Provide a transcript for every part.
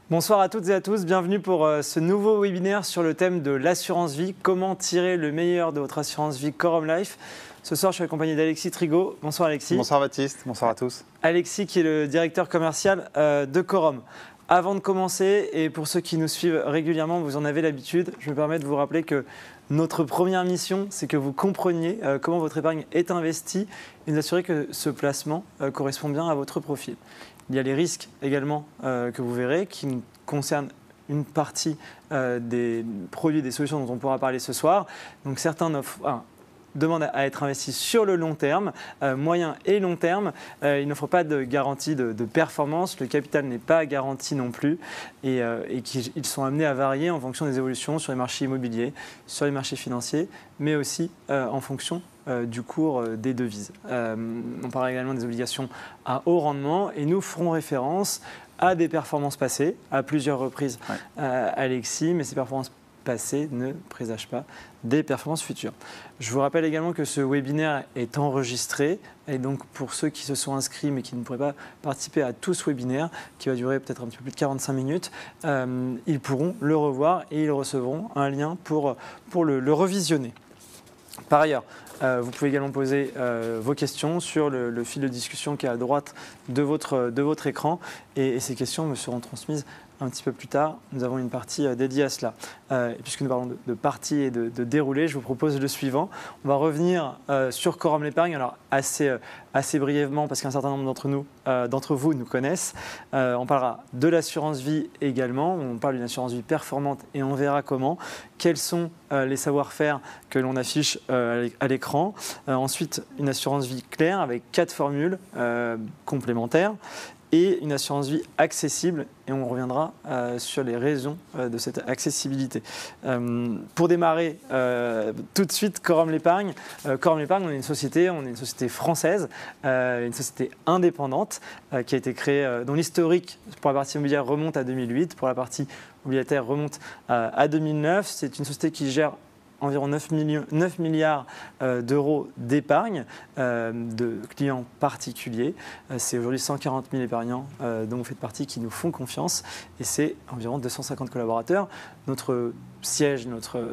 Bonsoir à toutes et à tous, bienvenue pour ce nouveau webinaire sur le thème de l'assurance vie, comment tirer le meilleur de votre assurance vie Corum Life. Ce soir, je suis accompagné d'Alexis Trigo. Bonsoir Alexis. Bonsoir Baptiste, bonsoir à tous. Alexis qui est le directeur commercial de Corum. Avant de commencer, et pour ceux qui nous suivent régulièrement, vous en avez l'habitude, je me permets de vous rappeler que notre première mission, c'est que vous compreniez comment votre épargne est investie et vous assurer que ce placement correspond bien à votre profil. Il y a les risques également que vous verrez qui concernent une partie des produits et des solutions dont on pourra parler ce soir. Donc certains demandent à être investis sur le long terme, moyen et long terme. Ils n'offrent pas de garantie de performance, le capital n'est pas garanti non plus et qu'ils sont amenés à varier en fonction des évolutions sur les marchés immobiliers, sur les marchés financiers, mais aussi en fonction du cours des devises. On parle également des obligations à haut rendement et nous ferons référence à des performances passées, à plusieurs reprises, Alexis, mais ces performances passées ne présagent pas des performances futures. Je vous rappelle également que ce webinaire est enregistré et donc pour ceux qui se sont inscrits mais qui ne pourraient pas participer à tout ce webinaire, qui va durer peut-être un petit peu plus de 45 minutes, ils pourront le revoir et ils recevront un lien pour le revisionner. Par ailleurs, vous pouvez également poser vos questions sur le fil de discussion qui est à droite de votre écran et ces questions me seront transmises un petit peu plus tard. Nous avons une partie dédiée à cela. Et puisque nous parlons de partie et de déroulé, je vous propose le suivant. On va revenir sur Corum l'épargne, alors assez brièvement parce qu'un certain nombre d'entre vous nous connaissent. On parlera de l'assurance vie également. On parle d'une assurance vie performante et on verra comment. Quels sont les savoir-faire que l'on affiche à l'écran. Ensuite, une assurance vie claire avec 4 formules complémentaires. Et une assurance vie accessible, et on reviendra sur les raisons de cette accessibilité. Pour démarrer tout de suite, Corum l'épargne. Corum l'épargne, on est une société française, une société indépendante qui a été créée, dont l'historique pour la partie immobilière remonte à 2008, pour la partie obligataire remonte à 2009. C'est une société qui gère environ 9 milliards d'euros d'épargne de clients particuliers. C'est aujourd'hui 140 000 épargnants dont vous faites partie qui nous font confiance et c'est environ 250 collaborateurs. Notre siège,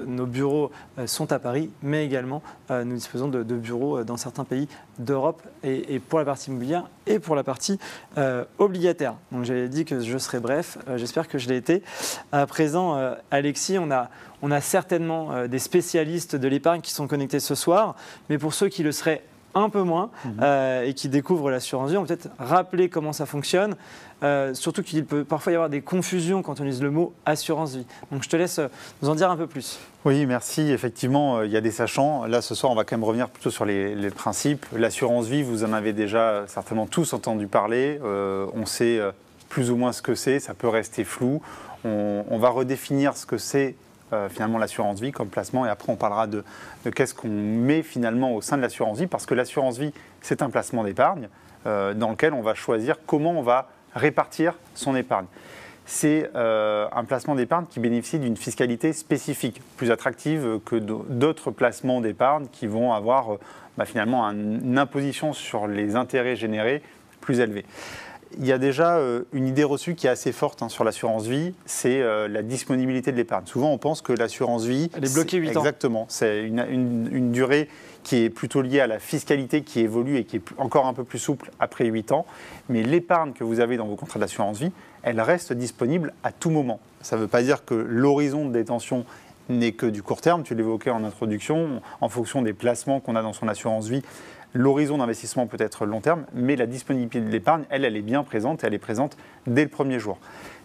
nos bureaux sont à Paris, mais également nous disposons de bureaux dans certains pays d'Europe et pour la partie immobilière et pour la partie obligataire. Donc j'avais dit que je serais bref, j'espère que je l'ai été. À présent, Alexis, on a certainement des spécialistes de l'épargne qui sont connectés ce soir, mais pour ceux qui le seraient un peu moins et qui découvrent l'assurance vie, on peut peut-être rappeler comment ça fonctionne, surtout qu'il peut parfois y avoir des confusions quand on utilise le mot assurance vie. Donc je te laisse nous en dire un peu plus. Oui, merci. Effectivement, il y a des sachants. Là, ce soir, on va quand même revenir plutôt sur les principes. L'assurance vie, vous en avez déjà certainement tous entendu parler. On sait plus ou moins ce que c'est, ça peut rester flou. On va redéfinir ce que c'est finalement l'assurance vie comme placement et après on parlera de qu'est-ce qu'on met finalement au sein de l'assurance vie parce que l'assurance vie c'est un placement d'épargne dans lequel on va choisir comment on va répartir son épargne. C'est un placement d'épargne qui bénéficie d'une fiscalité spécifique, plus attractive que d'autres placements d'épargne qui vont avoir finalement une imposition sur les intérêts générés plus élevée. Il y a déjà une idée reçue qui est assez forte sur l'assurance vie, c'est la disponibilité de l'épargne. Souvent, on pense que l'assurance vie… Elle est bloquée 8 ans. Exactement. C'est une durée qui est plutôt liée à la fiscalité qui évolue et qui est encore un peu plus souple après 8 ans. Mais l'épargne que vous avez dans vos contrats d'assurance vie, elle reste disponible à tout moment. Ça ne veut pas dire que l'horizon de détention n'est que du court terme. Tu l'évoquais en introduction, en fonction des placements qu'on a dans son assurance vie. L'horizon d'investissement peut être long terme, mais la disponibilité de l'épargne, elle est bien présente et elle est présente dès le premier jour.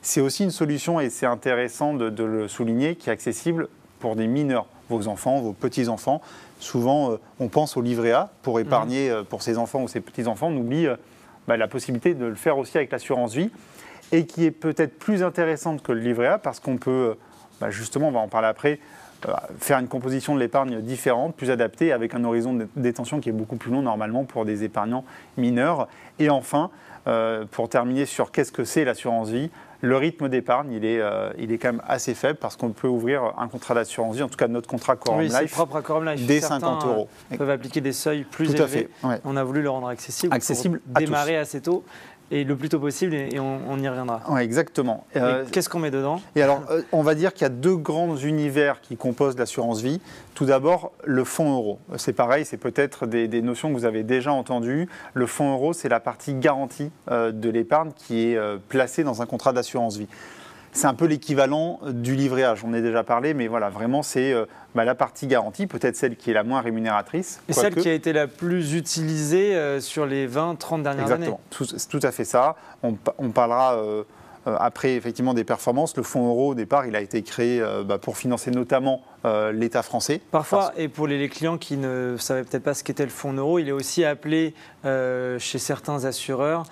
C'est aussi une solution, et c'est intéressant de le souligner, qui est accessible pour des mineurs, vos enfants, vos petits-enfants. Souvent, on pense au livret A pour épargner pour ses enfants ou ses petits-enfants. On oublie la possibilité de le faire aussi avec l'assurance vie et qui est peut-être plus intéressante que le livret A parce qu'on peut, justement, on va en parler après, faire une composition de l'épargne différente, plus adaptée, avec un horizon de détention qui est beaucoup plus long normalement pour des épargnants mineurs. Et enfin, pour terminer sur qu'est-ce que c'est l'assurance vie, le rythme d'épargne, il est quand même assez faible parce qu'on peut ouvrir un contrat d'assurance vie, en tout cas notre contrat Corum Life, propre à Corum Life. dès 50 €. Ils peuvent appliquer des seuils plus élevés. On a voulu le rendre accessible pour démarrer assez tôt et le plus tôt possible, et on y reviendra. Ouais, exactement. Qu'est-ce qu'on met dedans? Et alors, on va dire qu'il y a deux grands univers qui composent l'assurance vie. Tout d'abord, le fonds euro. C'est pareil, c'est peut-être des notions que vous avez déjà entendues. Le fonds euro, c'est la partie garantie de l'épargne qui est placée dans un contrat d'assurance vie. C'est un peu l'équivalent du livret A, j'en ai déjà parlé, mais voilà, vraiment, c'est la partie garantie, peut-être celle qui est la moins rémunératrice. Et celle qui a été la plus utilisée sur les 20-30 dernières années. Exactement, tout à fait ça. On parlera après, effectivement, des performances. Le fonds euro, au départ, il a été créé pour financer notamment l'État français. Parfois, et pour les clients qui ne savaient peut-être pas ce qu'était le fonds euro, il est aussi appelé chez certains assureurs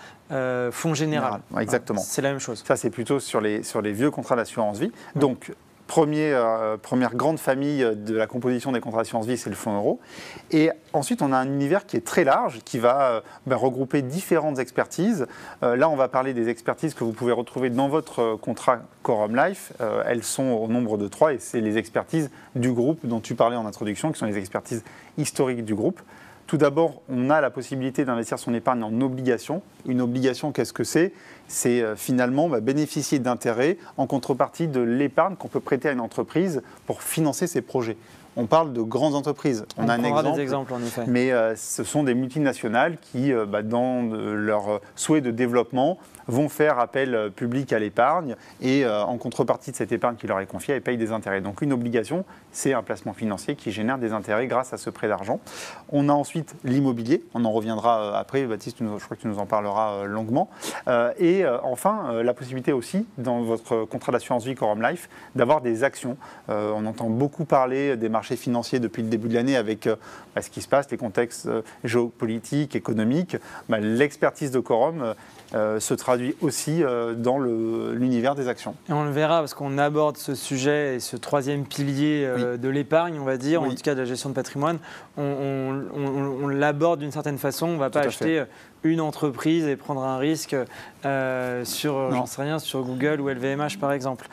fonds général. Exactement. C'est la même chose. Ça, c'est plutôt sur les vieux contrats d'assurance vie. Donc, première grande famille de la composition des contrats d'assurance vie, c'est le fonds euro. Et ensuite, on a un univers qui est très large, qui va regrouper différentes expertises. Là, on va parler des expertises que vous pouvez retrouver dans votre contrat Quorum Life. Elles sont au nombre de 3 et c'est les expertises du groupe dont tu parlais en introduction, qui sont les expertises historiques du groupe. Tout d'abord, on a la possibilité d'investir son épargne en obligation. Une obligation, qu'est-ce que c'est? C'est finalement bénéficier d'intérêts en contrepartie de l'épargne qu'on peut prêter à une entreprise pour financer ses projets. On parle de grandes entreprises. On a un exemple, des exemples, en effet. Mais ce sont des multinationales qui, dans leur souhait de développement, vont faire appel public à l'épargne et en contrepartie de cette épargne qui leur est confiée, elles payent des intérêts. Donc une obligation, c'est un placement financier qui génère des intérêts grâce à ce prêt d'argent. On a ensuite l'immobilier, on en reviendra après, Baptiste, je crois que tu nous en parleras longuement. Et enfin, la possibilité aussi, dans votre contrat d'assurance vie Quorum Life, d'avoir des actions. On entend beaucoup parler des marchés financiers depuis le début de l'année avec ce qui se passe, les contextes géopolitiques, économiques. L'expertise de Quorum se traduit aussi dans l'univers des actions. Et on le verra parce qu'on aborde ce sujet et ce troisième pilier de l'épargne, on va dire, en tout cas de la gestion de patrimoine. On l'aborde d'une certaine façon. On ne va pas acheter une entreprise et prendre un risque sur, j'en sais rien, sur Google ou LVMH par exemple.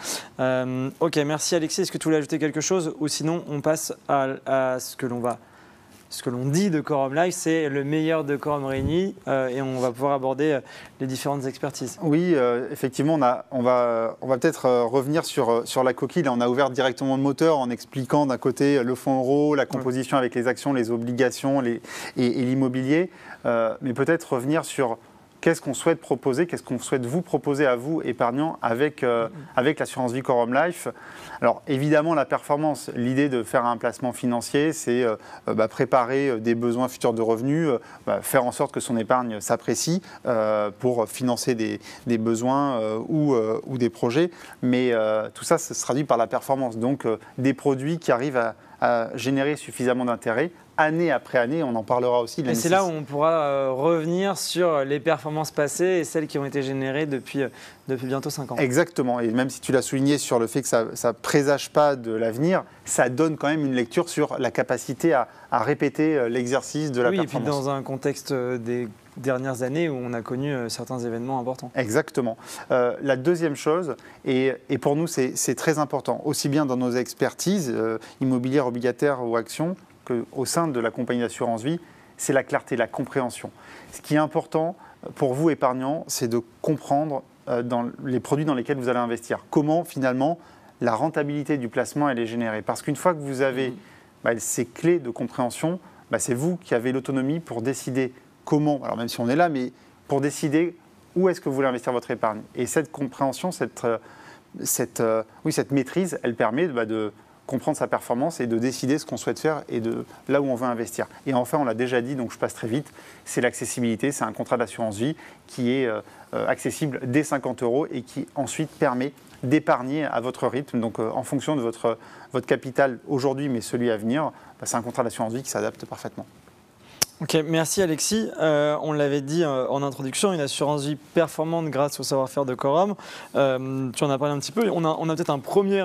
Ok, merci Alexis. Est-ce que tu voulais ajouter quelque chose ou sinon on passe à ce que l'on dit de Quorum Life, c'est le meilleur de Quorum réuni et on va pouvoir aborder les différentes expertises. Oui, effectivement, on va peut-être revenir sur la coquille. Là, on a ouvert directement le moteur en expliquant d'un côté le fonds euro, la composition avec les actions, les obligations et l'immobilier, mais peut-être revenir sur qu'est-ce qu'on souhaite proposer, qu'est-ce qu'on souhaite vous proposer à vous, épargnants, avec l'assurance vie Quorum Life. Alors évidemment, la performance, l'idée de faire un placement financier, c'est préparer des besoins futurs de revenus, faire en sorte que son épargne s'apprécie pour financer des besoins ou des projets. Mais tout ça se traduit par la performance. Donc des produits qui arrivent à générer suffisamment d'intérêt année après année, on en parlera aussi. Et c'est là où on pourra revenir sur les performances passées et celles qui ont été générées depuis bientôt 5 ans. Exactement, et même si tu l'as souligné sur le fait que ça ne présage pas de l'avenir, ça donne quand même une lecture sur la capacité à répéter l'exercice de la performance. Oui, et puis dans un contexte des dernières années où on a connu certains événements importants. Exactement. La deuxième chose, et pour nous c'est très important, aussi bien dans nos expertises immobilières, obligataires ou actions, qu'au sein de la compagnie d'assurance vie, c'est la clarté, la compréhension. Ce qui est important pour vous, épargnants, c'est de comprendre dans les produits dans lesquels vous allez investir. Comment, finalement, la rentabilité du placement, elle est générée. Parce qu'une fois que vous avez ces clés de compréhension, c'est vous qui avez l'autonomie pour décider comment, alors même si on est là, mais pour décider où est-ce que vous voulez investir votre épargne. Et cette compréhension, cette maîtrise, elle permet de comprendre sa performance et de décider ce qu'on souhaite faire et de là où on veut investir. Et enfin, on l'a déjà dit, donc je passe très vite, c'est l'accessibilité. C'est un contrat d'assurance vie qui est accessible dès 50 € et qui ensuite permet d'épargner à votre rythme. Donc en fonction de votre capital aujourd'hui, mais celui à venir, c'est un contrat d'assurance vie qui s'adapte parfaitement. Ok, merci Alexis. On l'avait dit en introduction, une assurance vie performante grâce au savoir-faire de Quorum. Tu en as parlé un petit peu. On a peut-être un premier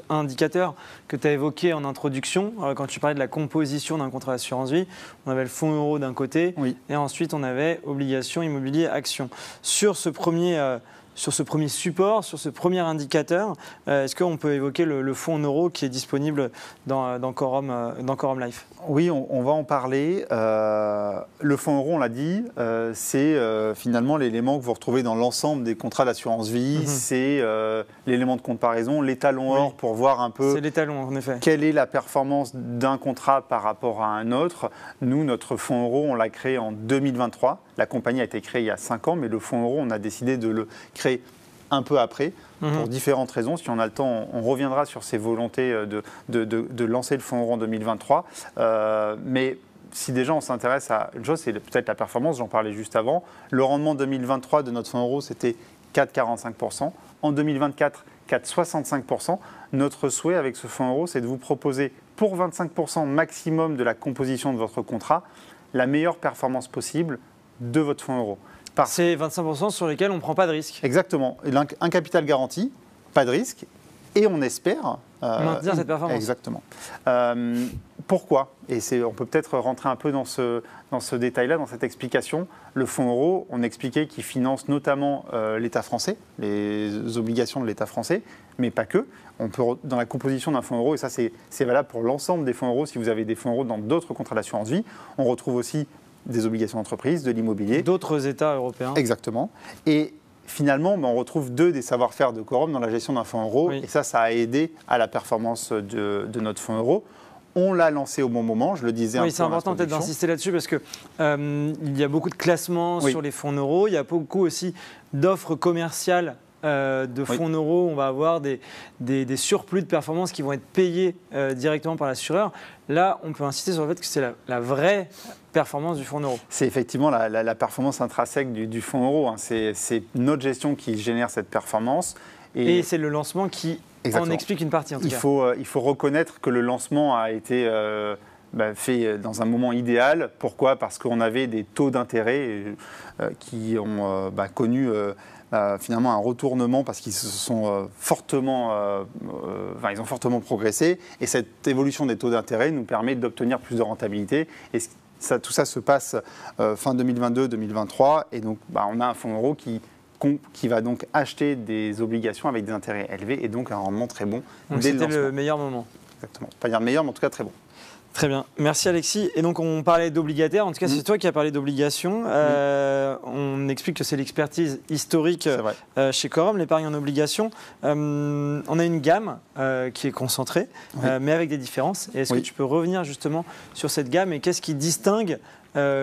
indicateur que tu as évoqué en introduction quand tu parlais de la composition d'un contrat d'assurance vie. On avait le fonds euro d'un côté et ensuite on avait obligation, immobilier, action. Sur ce premier sur ce premier support, sur ce premier indicateur. Est-ce qu'on peut évoquer le fonds en euros qui est disponible dans Quorum Life? Oui, on va en parler. Le fonds euro, on l'a dit, c'est finalement l'élément que vous retrouvez dans l'ensemble des contrats d'assurance vie. C'est l'élément de comparaison, l'étalon or pour voir un peu en effet. Quelle est la performance d'un contrat par rapport à un autre. Nous, notre fonds euro, on l'a créé en 2023. La compagnie a été créée il y a 5 ans, mais le fonds euro, on a décidé de le créer un peu après, pour différentes raisons. Si on a le temps, on reviendra sur ces volontés de lancer le fonds euro en 2023. Mais si déjà on s'intéresse à une chose, c'est peut-être la performance, j'en parlais juste avant. Le rendement 2023 de notre fonds euro, c'était 4,45%. En 2024, 4,65%. Notre souhait avec ce fonds euro, c'est de vous proposer pour 25% maximum de la composition de votre contrat, la meilleure performance possible de votre fonds euro. C'est 25% sur lesquels on ne prend pas de risque. Exactement. Un capital garanti, pas de risque, et on espère maintenir cette performance. Exactement. Pourquoi? Et on peut peut-être rentrer un peu dans ce détail-là, dans cette explication. Le fonds euro, on expliquait qu'il finance notamment l'État français, les obligations de l'État français, mais pas que. On peut, dans la composition d'un fonds euro, et ça c'est valable pour l'ensemble des fonds euros, si vous avez des fonds euros dans d'autres contrats d'assurance vie, on retrouve aussi des obligations d'entreprise, de l'immobilier. D'autres États européens. Exactement. Et finalement, on retrouve deux des savoir-faire de Quorum dans la gestion d'un fonds euro. Oui. Et ça a aidé à la performance de notre fonds euro. On l'a lancé au bon moment, je le disais. Oui, c'est important peut-être d'insister là-dessus parce qu'il y a beaucoup de classements sur les fonds euros. Il y a beaucoup aussi d'offres commerciales de fonds euros. On va avoir des surplus de performance qui vont être payés directement par l'assureur. Là, on peut insister sur le fait que c'est la vraie performance du fonds euro. C'est effectivement la performance intrinsèque du fonds euro. Hein. C'est notre gestion qui génère cette performance. Et c'est le lancement qui en explique une partie en tout cas. Il faut reconnaître que le lancement a été fait dans un moment idéal. Pourquoi? Parce qu'on avait des taux d'intérêt qui ont connu finalement un retournement parce qu'ils sont ils ont fortement progressé. Et cette évolution des taux d'intérêt nous permet d'obtenir plus de rentabilité. Et tout ça se passe fin 2022-2023. Et donc, on a un fonds euro qui va donc acheter des obligations avec des intérêts élevés et donc un rendement très bon. Donc c'était le meilleur moment. Exactement. Pas dire le meilleur, mais en tout cas très bon. Très bien. Merci Alexis. Et donc on parlait d'obligataires, en tout cas c'est toi qui as parlé d'obligations. On explique que c'est l'expertise historique chez Quorum, l'épargne en obligations. On a une gamme qui est concentrée, mais avec des différences. Et est-ce que tu peux revenir justement sur cette gamme et qu'est-ce qui distingue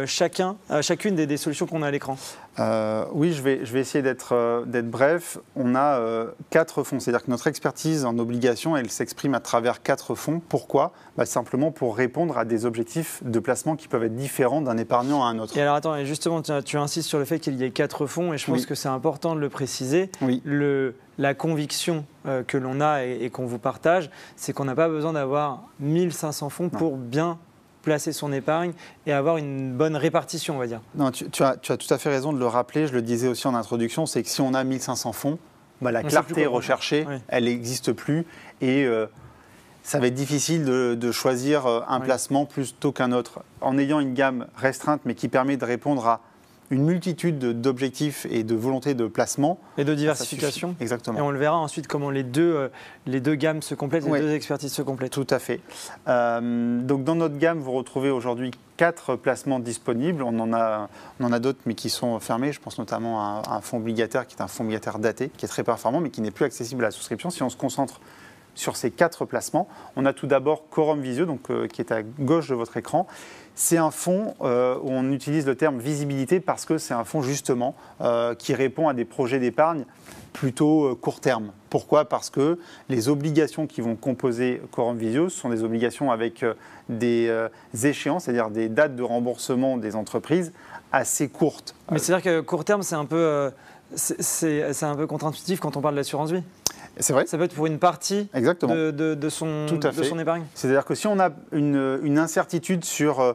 chacune des solutions qu'on a à l'écran? Oui, je vais essayer d'être bref. On a 4 fonds, c'est-à-dire que notre expertise en obligation, elle s'exprime à travers 4 fonds. Pourquoi? Simplement pour répondre à des objectifs de placement qui peuvent être différents d'un épargnant à un autre. Et alors attends, et justement, tu insistes sur le fait qu'il y ait 4 fonds, et je pense que c'est important de le préciser. La conviction que l'on a et qu'on vous partage, c'est qu'on n'a pas besoin d'avoir 1500 fonds pour bien placer son épargne et avoir une bonne répartition, on va dire. Non, tu as tout à fait raison de le rappeler, je le disais aussi en introduction, c'est que si on a 1500 fonds, la clarté recherchée, elle n'existe plus et ça va être difficile de choisir un placement plutôt qu'un autre. En ayant une gamme restreinte mais qui permet de répondre à une multitude d'objectifs et de volontés de placement. Et de diversification. Exactement. Et on le verra ensuite comment les deux gammes se complètent, les deux expertises se complètent. Tout à fait. Donc dans notre gamme, vous retrouvez aujourd'hui 4 placements disponibles. On en a d'autres, mais qui sont fermés. Je pense notamment à un fonds obligataire qui est un fonds obligataire daté, qui est très performant, mais qui n'est plus accessible à la souscription. Si on se concentre sur ces 4 placements, on a tout d'abord Quorum Visio, qui est à gauche de votre écran. C'est un fonds où on utilise le terme visibilité parce que c'est un fonds justement qui répond à des projets d'épargne plutôt court terme. Pourquoi? Parce que les obligations qui vont composer Quorum Visio sont des obligations avec des échéances, c'est-à-dire des dates de remboursement des entreprises assez courtes. Mais c'est-à-dire que court terme, c'est un peu contre-intuitif quand on parle d'assurance vie. C'est vrai. Ça peut être pour une partie de son épargne. C'est-à-dire que si on a une incertitude sur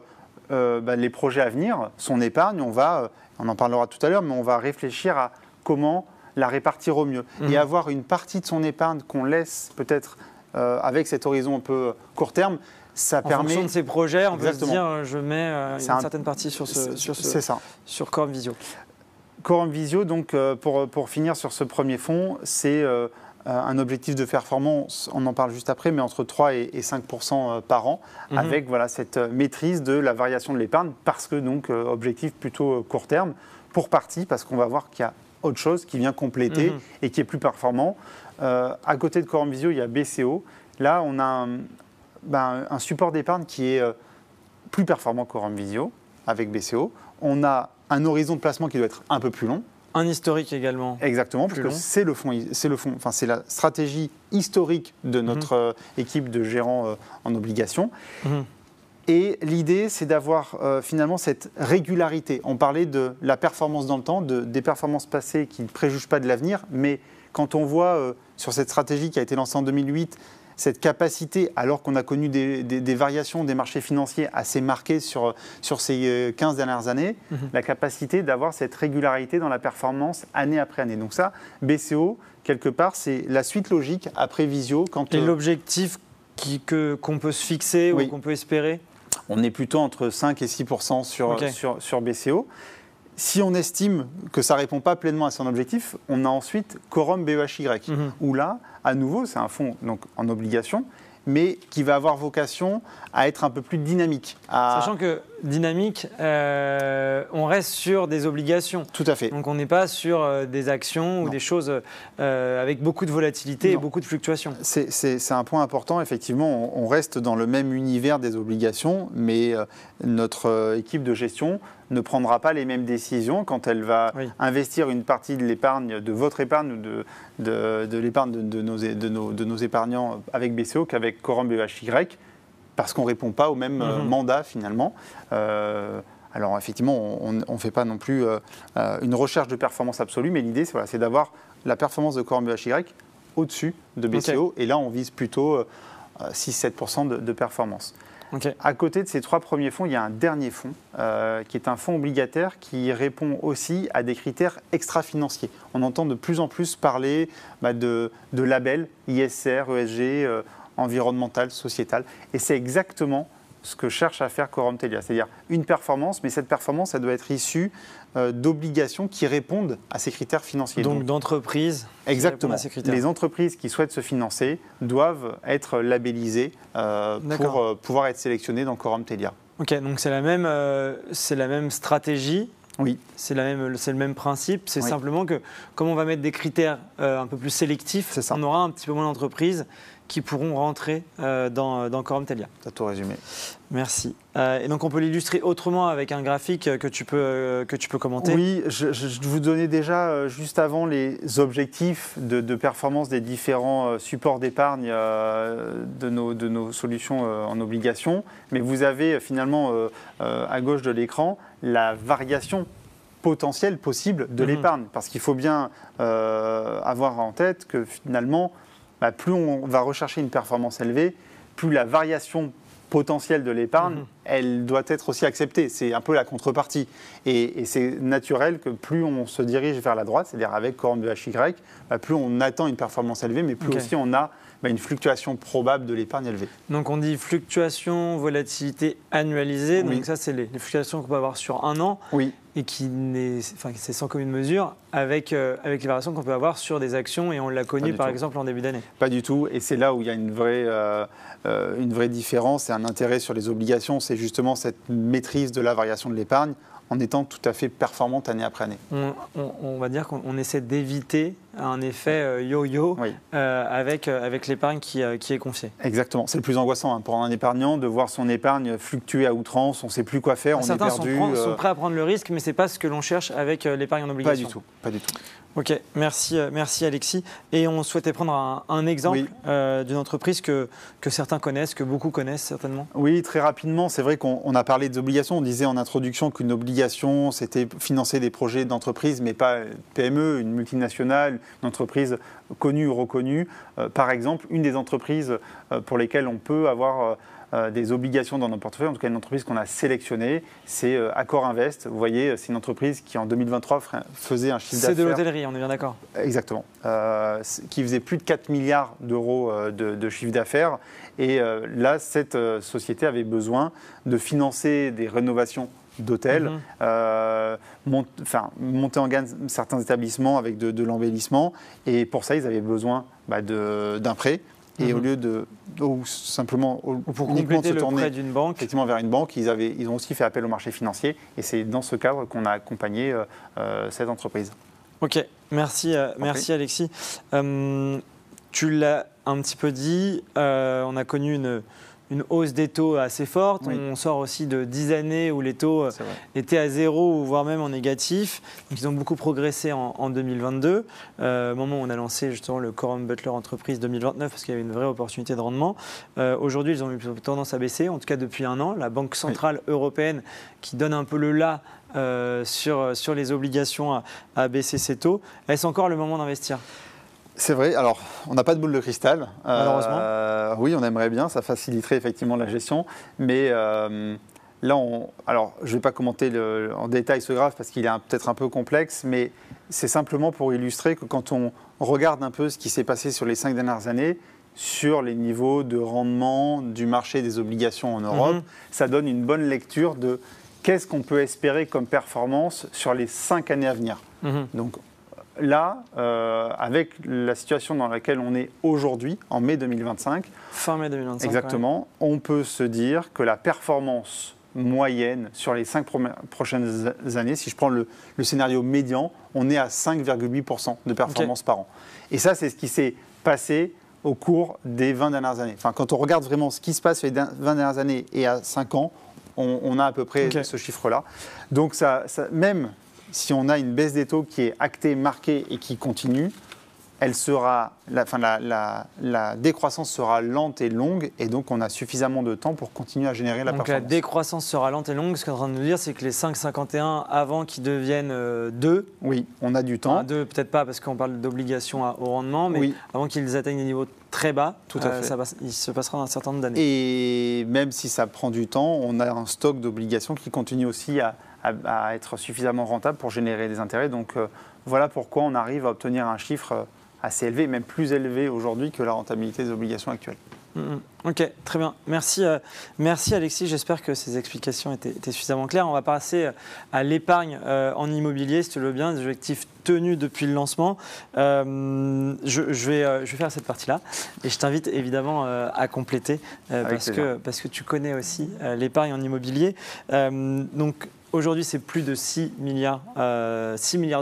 les projets à venir, son épargne, on en parlera tout à l'heure, mais on va réfléchir à comment la répartir au mieux. Et avoir une partie de son épargne qu'on laisse peut-être avec cet horizon un peu court terme, ça permet... En fonction de ses projets, on peut se dire je mets une certaine partie sur Quorum Visio. Quorum Visio, donc, pour finir sur ce premier fonds, c'est un objectif de performance, on en parle juste après, mais entre 3 et 5% par an, avec voilà, cette maîtrise de la variation de l'épargne, parce que donc objectif plutôt court terme, pour partie, parce qu'on va voir qu'il y a autre chose qui vient compléter et qui est plus performant. À côté de Quorum Visio, il y a BCO. Là, on a un support d'épargne qui est plus performant que Quorum Visio, avec BCO. On a un horizon de placement qui doit être un peu plus long. Un historique également. Exactement, parce que c'est c'est la stratégie historique de notre équipe de gérants en obligation. Et l'idée, c'est d'avoir finalement cette régularité. On parlait de la performance dans le temps, des performances passées qui ne préjugent pas de l'avenir, mais quand on voit sur cette stratégie qui a été lancée en 2008, cette capacité, alors qu'on a connu des variations des marchés financiers assez marquées sur ces 15 dernières années, la capacité d'avoir cette régularité dans la performance année après année. Donc ça, BCO, quelque part, c'est la suite logique après Visio. Et l'objectif qu'on peut se fixer ou qu'on peut espérer ? On est plutôt entre 5 et 6% sur BCO. Si on estime que ça ne répond pas pleinement à son objectif, on a ensuite Quorum BEHY, où là, à nouveau, c'est un fonds donc, en obligation, mais qui va avoir vocation à être un peu plus dynamique. Sachant que dynamique, on reste sur des obligations. Tout à fait. Donc on n'est pas sur des actions ou des choses avec beaucoup de volatilité et beaucoup de fluctuations. C'est un point important, effectivement. On reste dans le même univers des obligations, mais notre équipe de gestion ne prendra pas les mêmes décisions quand elle va investir une partie de l'épargne, de votre épargne ou de l'épargne de nos épargnants avec BCO qu'avec Quorum BEHY, parce qu'on ne répond pas au même mandat finalement. Alors effectivement, on ne fait pas non plus une recherche de performance absolue, mais l'idée c'est d'avoir la performance de Quorum BEHY au-dessus de BCO, et là on vise plutôt 6-7% de performance. À côté de ces 3 premiers fonds, il y a un dernier fonds qui est un fonds obligataire qui répond aussi à des critères extra-financiers. On entend de plus en plus parler de labels ISR, ESG, environnemental, sociétal. Et c'est exactement ce que cherche à faire Quorum Telia, c'est-à-dire une performance, mais cette performance, elle doit être issue d'obligations qui répondent à ces critères financiers. Donc d'entreprises. Exactement. Les entreprises qui souhaitent se financer doivent être labellisées pour pouvoir être sélectionnées dans Quorum Telia. Ok, donc c'est la même stratégie. Oui. C'est le même principe. C'est simplement que comme on va mettre des critères un peu plus sélectifs, on aura un petit peu moins d'entreprises qui pourront rentrer dans Quorum Telia. Tu as tout résumé. Merci. Et donc on peut l'illustrer autrement avec un graphique que tu peux commenter. Oui, je vous donnais déjà juste avant les objectifs de performance des différents supports d'épargne de nos solutions en obligation. Mais vous avez finalement à gauche de l'écran la variation potentielle possible de l'épargne. Parce qu'il faut bien avoir en tête que finalement, plus on va rechercher une performance élevée, plus la variation potentielle de l'épargne, elle doit être aussi acceptée. C'est un peu la contrepartie. Et c'est naturel que plus on se dirige vers la droite, c'est-à-dire avec Quorum BEHY, plus on attend une performance élevée, mais plus aussi on a une fluctuation probable de l'épargne élevée. Donc on dit fluctuation, volatilité annualisée. Donc ça, c'est les fluctuations qu'on peut avoir sur un an. Oui. Et c'est sans commune mesure avec les variations qu'on peut avoir sur des actions, et on l'a connu par exemple en début d'année. Pas du tout, et c'est là où il y a une vraie différence et un intérêt sur les obligations, c'est justement cette maîtrise de la variation de l'épargne en étant tout à fait performante année après année. On va dire qu'on essaie d'éviter un effet yo-yo avec l'épargne qui est confiée. Exactement, c'est le plus angoissant pour un épargnant de voir son épargne fluctuer à outrance, on ne sait plus quoi faire, on est perdu. Certains sont prêts à prendre le risque, mais ce n'est pas ce que l'on cherche avec l'épargne en obligation. Pas du tout. Ok, merci Alexis. Et on souhaitait prendre un exemple d'une entreprise que certains connaissent, que beaucoup connaissent certainement. Oui, très rapidement, c'est vrai qu'on a parlé des obligations. On disait en introduction qu'une obligation, c'était financer des projets d'entreprise, mais pas PME, une multinationale, une entreprise connue ou reconnue. Par exemple, une des entreprises pour lesquelles on peut avoir des obligations dans nos portefeuilles, en tout cas une entreprise qu'on a sélectionnée, c'est Accor Invest. Vous voyez, c'est une entreprise qui en 2023 faisait un chiffre d'affaires. C'est de l'hôtellerie, on est bien d'accord. Exactement. Qui faisait plus de 4 milliards d'euros de chiffre d'affaires. Et là, cette société avait besoin de financer des rénovations d'hôtels, monter en gamme certains établissements avec de l'embellissement. Et pour ça, ils avaient besoin d'un prêt. Et au lieu pour compléter le prêt d'une banque, effectivement vers une banque, ils ont aussi fait appel au marché financier. Et c'est dans ce cadre qu'on a accompagné cette entreprise. Ok, merci Alexis. Tu l'as un petit peu dit, on a connu une hausse des taux assez forte. Oui. On sort aussi de 10 années où les taux étaient à zéro, voire même en négatif. Donc, ils ont beaucoup progressé en 2022, au moment où on a lancé justement le Corum Butler Entreprise 2029, parce qu'il y avait une vraie opportunité de rendement. Aujourd'hui, ils ont eu tendance à baisser, en tout cas depuis un an. La Banque centrale européenne, qui donne un peu le là sur les obligations à baisser ses taux. Est-ce encore le moment d'investir ? C'est vrai, alors on n'a pas de boule de cristal. Malheureusement. Oui, on aimerait bien, ça faciliterait effectivement la gestion. Mais là, alors je ne vais pas commenter en détail ce graphe parce qu'il est peut-être un peu complexe, mais c'est simplement pour illustrer que quand on regarde un peu ce qui s'est passé sur les 5 dernières années, sur les niveaux de rendement du marché des obligations en Europe, ça donne une bonne lecture de qu'est-ce qu'on peut espérer comme performance sur les 5 années à venir. Donc, là, avec la situation dans laquelle on est aujourd'hui, en mai 2025, fin mai 2025, exactement, on peut se dire que la performance moyenne sur les 5 prochaines années, si je prends le scénario médian, on est à 5,8% de performance par an. Et ça, c'est ce qui s'est passé au cours des 20 dernières années. Enfin, quand on regarde vraiment ce qui se passe sur les 20 dernières années et à 5 ans, on a à peu près ce chiffre-là. Donc, même si on a une baisse des taux qui est actée, marquée et qui continue, la décroissance sera lente et longue et donc on a suffisamment de temps pour continuer à générer la performance. Donc la décroissance sera lente et longue. Ce qu'on est en train de nous dire, c'est que les 5,51 avant qu'ils deviennent 2. Oui, on a du temps. 2 peut-être pas parce qu'on parle d'obligations au rendement, mais avant qu'ils atteignent des niveaux très bas, tout à fait. Il se passera un certain nombre d'années. Et même si ça prend du temps, on a un stock d'obligations qui continue aussi à être suffisamment rentable pour générer des intérêts. Donc voilà pourquoi on arrive à obtenir un chiffre assez élevé, même plus élevé aujourd'hui que la rentabilité des obligations actuelles. Ok, très bien. Merci Alexis. J'espère que ces explications étaient suffisamment claires. On va passer à l'épargne en immobilier, si tu le veux bien, des objectifs tenus depuis le lancement. Je vais faire cette partie-là et je t'invite évidemment à compléter parce que tu connais aussi l'épargne en immobilier. Donc, aujourd'hui, c'est plus de 6 milliards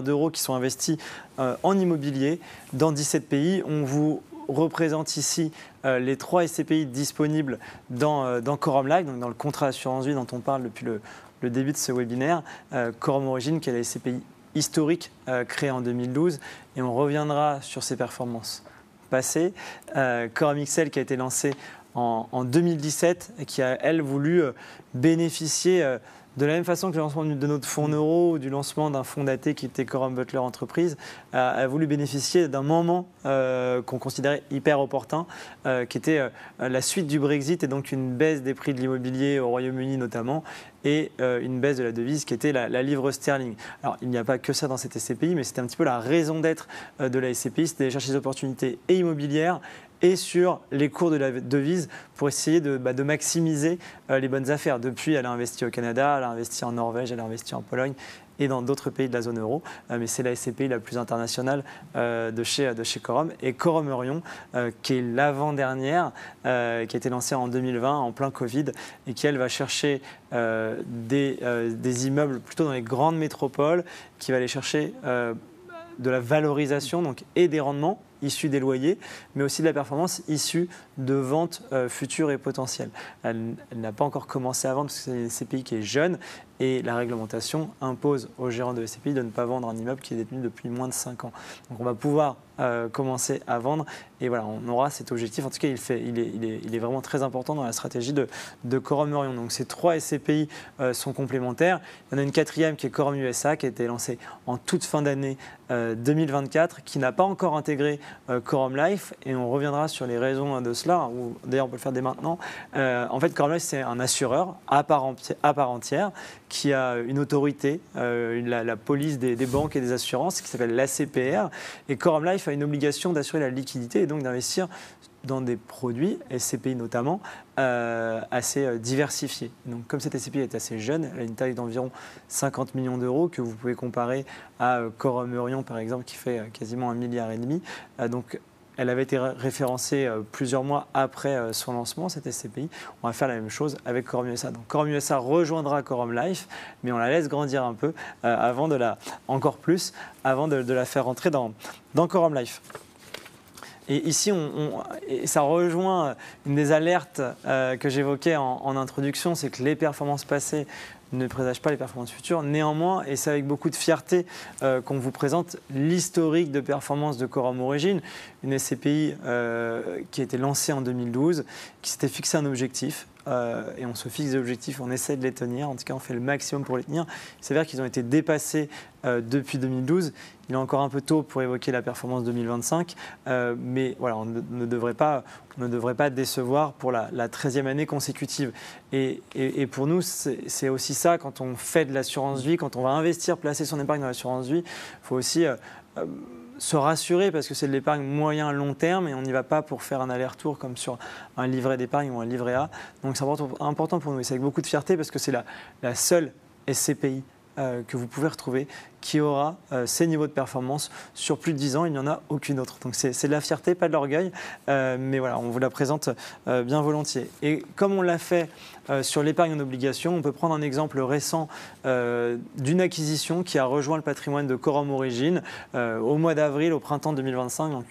d'euros qui sont investis en immobilier dans 17 pays. On vous représente ici les 3 SCPI disponibles dans Corum Life, donc dans le contrat d'assurance vie dont on parle depuis le début de ce webinaire. Corum Origine, qui est la SCPI historique créée en 2012, et on reviendra sur ses performances passées. Corum XL, qui a été lancée en 2017 et qui a, elle, voulu bénéficier de la même façon que le lancement de notre fonds euro ou du lancement d'un fonds daté qui était Corum Butler Entreprise, a voulu bénéficier d'un moment qu'on considérait hyper opportun, qui était la suite du Brexit et donc une baisse des prix de l'immobilier au Royaume-Uni notamment, et une baisse de la devise qui était la livre sterling. Alors il n'y a pas que ça dans cette SCPI, mais c'était un petit peu la raison d'être de la SCPI, c'était d'aller chercher des opportunités et immobilières et sur les cours de la devise pour essayer de maximiser les bonnes affaires. Depuis, elle a investi au Canada, elle a investi en Norvège, elle a investi en Pologne et dans d'autres pays de la zone euro. Mais c'est la SCPI la plus internationale de chez Corum. Et Corum Orion, qui est l'avant-dernière, qui a été lancée en 2020, en plein Covid, et qui, elle, va chercher des immeubles plutôt dans les grandes métropoles, qui va aller chercher de la valorisation donc, et des rendements issus des loyers, mais aussi de la performance issue de ventes futures et potentielles. Elle n'a pas encore commencé à vendre parce que c'est une SCPI qui est jeune et la réglementation impose aux gérants de SCPI de ne pas vendre un immeuble qui est détenu depuis moins de 5 ans. Donc on va pouvoir commencer à vendre et voilà, on aura cet objectif. En tout cas, il est vraiment très important dans la stratégie de Corum Orion. Donc ces 3 SCPI sont complémentaires. Il y en a une 4e qui est Corum USA qui a été lancée en toute fin d'année 2024, qui n'a pas encore intégré Corum Life et on reviendra sur les raisons de cela, ou d'ailleurs on peut le faire dès maintenant. En fait, Corum Life, c'est un assureur à part entière qui a une autorité, la police des banques et des assurances, qui s'appelle l'ACPR. Et Quorum Life a une obligation d'assurer la liquidité et donc d'investir dans des produits, SCPI notamment, assez diversifiés. Donc, comme cette SCPI est assez jeune, elle a une taille d'environ 50 millions d'euros, que vous pouvez comparer à Quorum Eurion, par exemple, qui fait quasiment 1,5 milliard. Donc, elle avait été référencée plusieurs mois après son lancement, cette SCPI. On va faire la même chose avec Quorum USA. Donc, Quorum USA rejoindra Quorum Life, mais on la laisse grandir un peu encore plus, avant de la faire rentrer dans Quorum Life. Et ici, et ça rejoint une des alertes que j'évoquais en introduction, c'est que les performances passées ne présagent pas les performances futures. Néanmoins, et c'est avec beaucoup de fierté qu'on vous présente l'historique de performance de Quorum Origin, une SCPI qui a été lancée en 2012, qui s'était fixé un objectif. Et on se fixe des objectifs, on essaie de les tenir, en tout cas on fait le maximum pour les tenir. Il s'avère qu'ils ont été dépassés depuis 2012. Il est encore un peu tôt pour évoquer la performance 2025, mais voilà, on ne devrait pas décevoir pour la 13e année consécutive. Et pour nous, c'est aussi ça, quand on fait de l'assurance vie, quand on va investir, placer son épargne dans l'assurance vie, il faut aussi se rassurer parce que c'est de l'épargne moyen-long terme et on n'y va pas pour faire un aller-retour comme sur un livret d'épargne ou un livret A. Donc c'est important pour nous et c'est avec beaucoup de fierté parce que c'est la seule SCPI que vous pouvez retrouver qui aura ces niveaux de performance sur plus de 10 ans. Il n'y en a aucune autre. Donc c'est de la fierté, pas de l'orgueil, mais voilà, on vous la présente bien volontiers. Et comme on l'a fait sur l'épargne en obligation, on peut prendre un exemple récent d'une acquisition qui a rejoint le patrimoine de Quorum Origin au mois d'avril, au printemps 2025, donc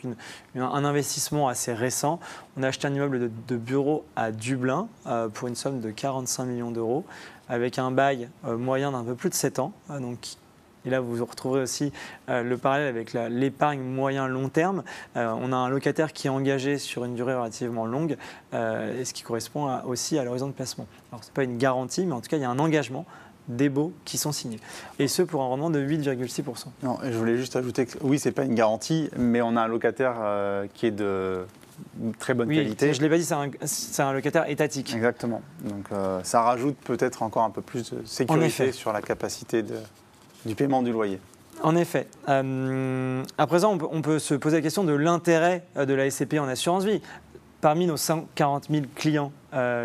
un investissement assez récent. On a acheté un immeuble de bureau à Dublin pour une somme de 45 millions d'euros, avec un bail moyen d'un peu plus de 7 ans. Et là, vous retrouverez aussi le parallèle avec l'épargne moyen-long terme. On a un locataire qui est engagé sur une durée relativement longue, et ce qui correspond aussi à l'horizon de placement. Alors, ce n'est pas une garantie, mais en tout cas, il y a un engagement des baux qui sont signés. Et ce, pour un rendement de 8,6%. Non, je voulais juste ajouter que oui, ce n'est pas une garantie, mais on a un locataire qui est de très bonne qualité. Je ne l'ai pas dit, c'est un locataire étatique. Exactement. Donc ça rajoute peut-être encore un peu plus de sécurité sur la capacité du paiement du loyer. En effet. À présent, on peut se poser la question de l'intérêt de la SCPI en assurance vie. Parmi nos 140 000 clients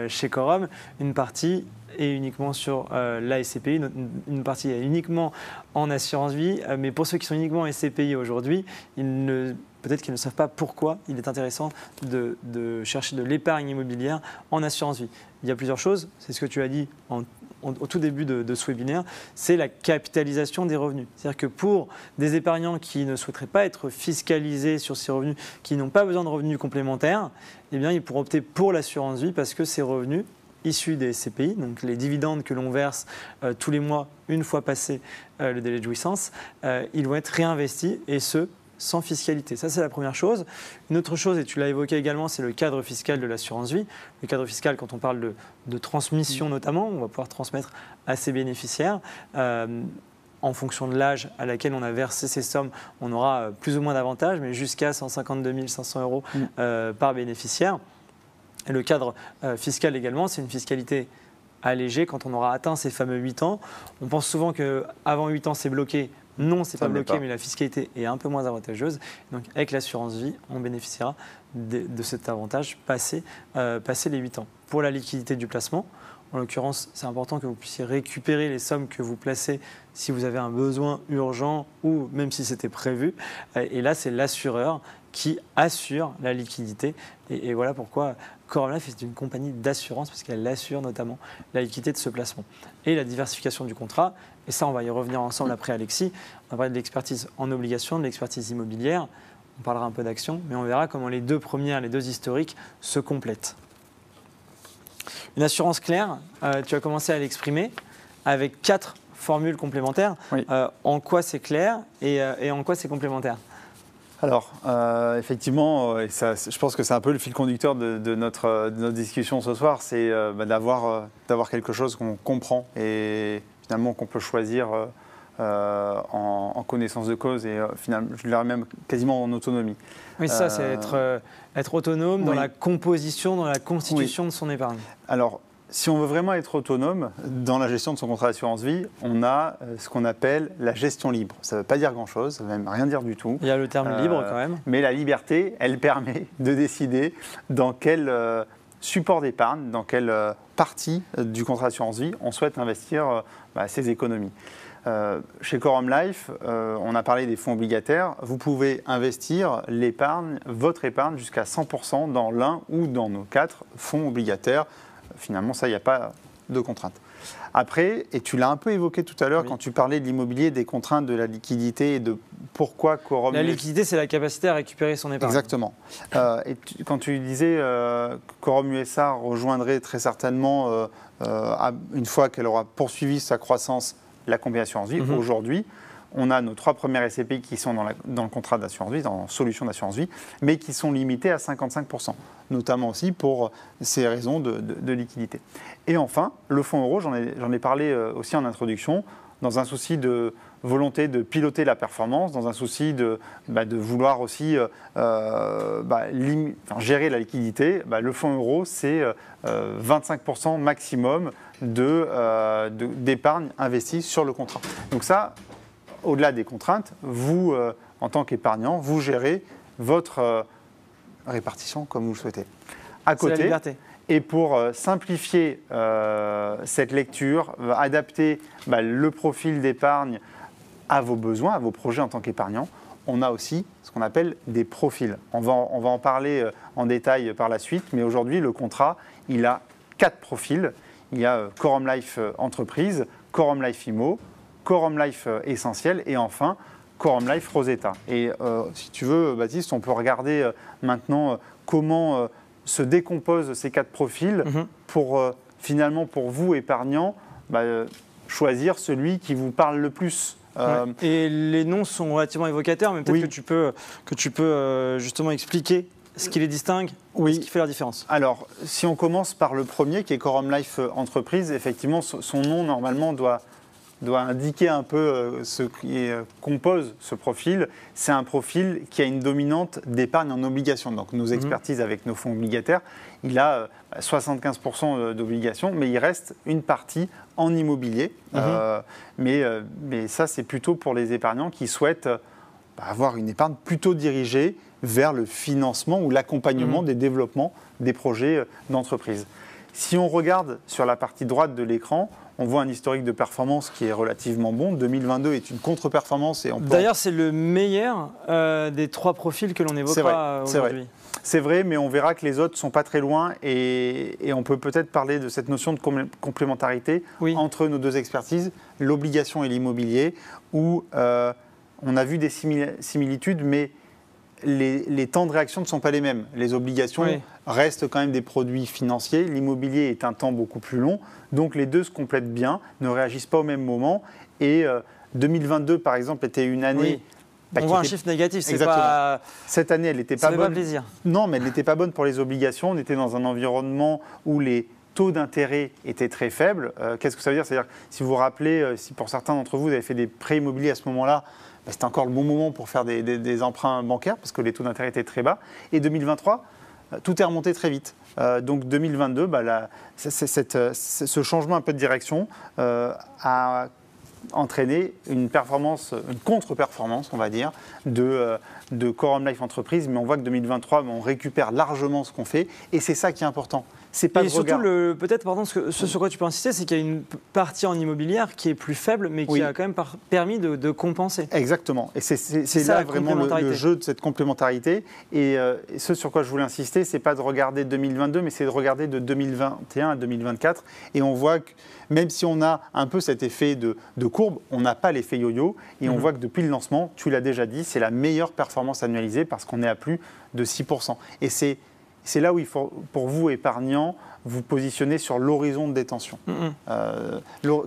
chez Quorum, une partie est uniquement sur la SCPI, une partie est uniquement en assurance vie, mais pour ceux qui sont uniquement en SCPI aujourd'hui, peut-être qu'ils ne savent pas pourquoi il est intéressant de chercher de l'épargne immobilière en assurance vie. Il y a plusieurs choses, c'est ce que tu as dit au tout début de ce webinaire, c'est la capitalisation des revenus. C'est-à-dire que pour des épargnants qui ne souhaiteraient pas être fiscalisés sur ces revenus, qui n'ont pas besoin de revenus complémentaires, eh bien, ils pourront opter pour l'assurance vie parce que ces revenus issus des SCPI, donc les dividendes que l'on verse tous les mois, une fois passé le délai de jouissance, ils vont être réinvestis et ce, sans fiscalité. Ça, c'est la première chose. Une autre chose, et tu l'as évoqué également, c'est le cadre fiscal de l'assurance vie. Le cadre fiscal, quand on parle de transmission notamment, on va pouvoir transmettre à ses bénéficiaires. En fonction de l'âge à laquelle on a versé ces sommes, on aura plus ou moins d'avantages, mais jusqu'à 152 500 euros par bénéficiaire. Et le cadre fiscal également, c'est une fiscalité allégée quand on aura atteint ces fameux 8 ans. On pense souvent qu'avant 8 ans, c'est bloqué. Non, ce n'est pas bloqué, mais la fiscalité est un peu moins avantageuse. Donc, avec l'assurance vie, on bénéficiera de cet avantage passé les 8 ans. Pour la liquidité du placement, en l'occurrence, c'est important que vous puissiez récupérer les sommes que vous placez si vous avez un besoin urgent ou même si c'était prévu. Et là, c'est l'assureur qui assure la liquidité. Et voilà pourquoi Quorum Life est une compagnie d'assurance parce qu'elle assure notamment la liquidité de ce placement. Et la diversification du contrat, et ça on va y revenir ensemble après Alexis, on va parler de l'expertise en obligation, de l'expertise immobilière, on parlera un peu d'action, mais on verra comment les deux historiques se complètent. Une assurance claire, tu as commencé à l'exprimer avec 4 formules complémentaires. Oui. En quoi c'est clair et en quoi c'est complémentaire ? Alors, effectivement, et ça, je pense que c'est un peu le fil conducteur de notre discussion ce soir, c'est d'avoir quelque chose qu'on comprend et finalement qu'on peut choisir en connaissance de cause et finalement, je dirais même quasiment en autonomie. Oui, ça, c'est être autonome dans oui. la composition, dans la constitution de son épargne. Alors, Si on veut vraiment être autonome dans la gestion de son contrat d'assurance vie, on a ce qu'on appelle la gestion libre. Ça ne veut pas dire grand-chose, ça ne veut même rien dire du tout. Il y a le terme libre quand même. Mais la liberté, elle permet de décider dans quel support d'épargne, dans quelle partie du contrat d'assurance vie on souhaite investir ses économies. Chez Quorum Life, on a parlé des fonds obligataires. Vous pouvez investir votre épargne jusqu'à 100% dans l'un ou dans nos 4 fonds obligataires. Finalement, ça, il n'y a pas de contrainte. Après, et tu l'as un peu évoqué tout à l'heure quand tu parlais de l'immobilier, des contraintes de la liquidité et de pourquoi Quorum... La liquidité, c'est la capacité à récupérer son épargne. Exactement. Quand tu disais que Quorum USA rejoindrait très certainement, une fois qu'elle aura poursuivi sa croissance, la compagnie d'assurance vie, aujourd'hui, on a nos 3 premières SCPI qui sont dans le contrat d'assurance vie, dans solution d'assurance vie, mais qui sont limitées à 55%, notamment aussi pour ces raisons de liquidité. Et enfin, le fonds euro, j'en ai parlé aussi en introduction, dans un souci de volonté de piloter la performance, dans un souci de vouloir aussi gérer la liquidité. Le fonds euro, c'est 25% maximum d'épargne investie sur le contrat. Donc ça, au-delà des contraintes, vous, en tant qu'épargnant, vous gérez votre répartition comme vous le souhaitez. À côté, la liberté. Et pour simplifier cette lecture, adapter le profil d'épargne à vos besoins, à vos projets en tant qu'épargnant, on a aussi ce qu'on appelle des profils. On va en parler en détail par la suite, mais aujourd'hui, le contrat, il a 4 profils. Il y a Quorum Life Entreprise, Quorum Life Immo, Quorum Life Essentiel et enfin Quorum Life Rosetta. Et si tu veux, Baptiste, on peut regarder maintenant comment se décomposent ces 4 profils pour finalement, pour vous, épargnants, choisir celui qui vous parle le plus. Et les noms sont relativement évocateurs, mais peut-être que tu peux justement expliquer ce qui les distingue, ce qui fait la différence. Alors, si on commence par le premier, qui est Quorum Life Entreprise, effectivement, son nom, normalement, doit indiquer un peu ce qui compose ce profil. C'est un profil qui a une dominante d'épargne en obligations. Donc, nos expertises avec nos fonds obligataires, il a 75% d'obligations, mais il reste une partie en immobilier. Mais ça, c'est plutôt pour les épargnants qui souhaitent avoir une épargne plutôt dirigée vers le financement ou l'accompagnement des développements des projets d'entreprise. Si on regarde sur la partie droite de l'écran, on voit un historique de performance qui est relativement bon. 2022 est une contre-performance. D'ailleurs, c'est le meilleur des 3 profils que l'on évoquera aujourd'hui. C'est vrai, mais on verra que les autres ne sont pas très loin et on peut peut-être parler de cette notion de complémentarité entre nos 2 expertises, l'obligation et l'immobilier, où on a vu des similitudes, mais les temps de réaction ne sont pas les mêmes. Les obligations restent quand même des produits financiers. L'immobilier est un temps beaucoup plus long. Donc les 2 se complètent bien, ne réagissent pas au même moment. Et 2022, par exemple, était une année... On voit un chiffre négatif, c'est exactement. Pas... Cette année, elle n'était pas bonne. Ça fait pas plaisir. Non, mais elle n'était pas bonne pour les obligations. On était dans un environnement où les taux d'intérêt étaient très faibles. Qu'est-ce que ça veut dire? C'est-à-dire, si vous vous rappelez, si pour certains d'entre vous, vous avez fait des prêts immobiliers à ce moment-là, c'était encore le bon moment pour faire des emprunts bancaires parce que les taux d'intérêt étaient très bas. Et 2023, tout est remonté très vite. Donc 2022, ce changement un peu de direction a entraîné une contre-performance, on va dire, de Quorum Life Entreprise. Mais on voit que 2023, on récupère largement ce qu'on fait. Et c'est ça qui est important. C'est pas et surtout, peut-être, pardon, ce sur quoi tu peux insister, c'est qu'il y a une partie en immobilière qui est plus faible, mais qui a quand même permis de compenser. Exactement. Et c'est là vraiment le jeu de cette complémentarité. Et ce sur quoi je voulais insister, c'est pas de regarder 2022, mais c'est de regarder de 2021 à 2024. Et on voit que même si on a un peu cet effet de courbe, on n'a pas l'effet yo-yo. Et on voit que depuis le lancement, tu l'as déjà dit, c'est la meilleure performance annualisée parce qu'on est à plus de 6%. Et c'est là où il faut, pour vous, épargnants, vous positionner sur l'horizon de détention.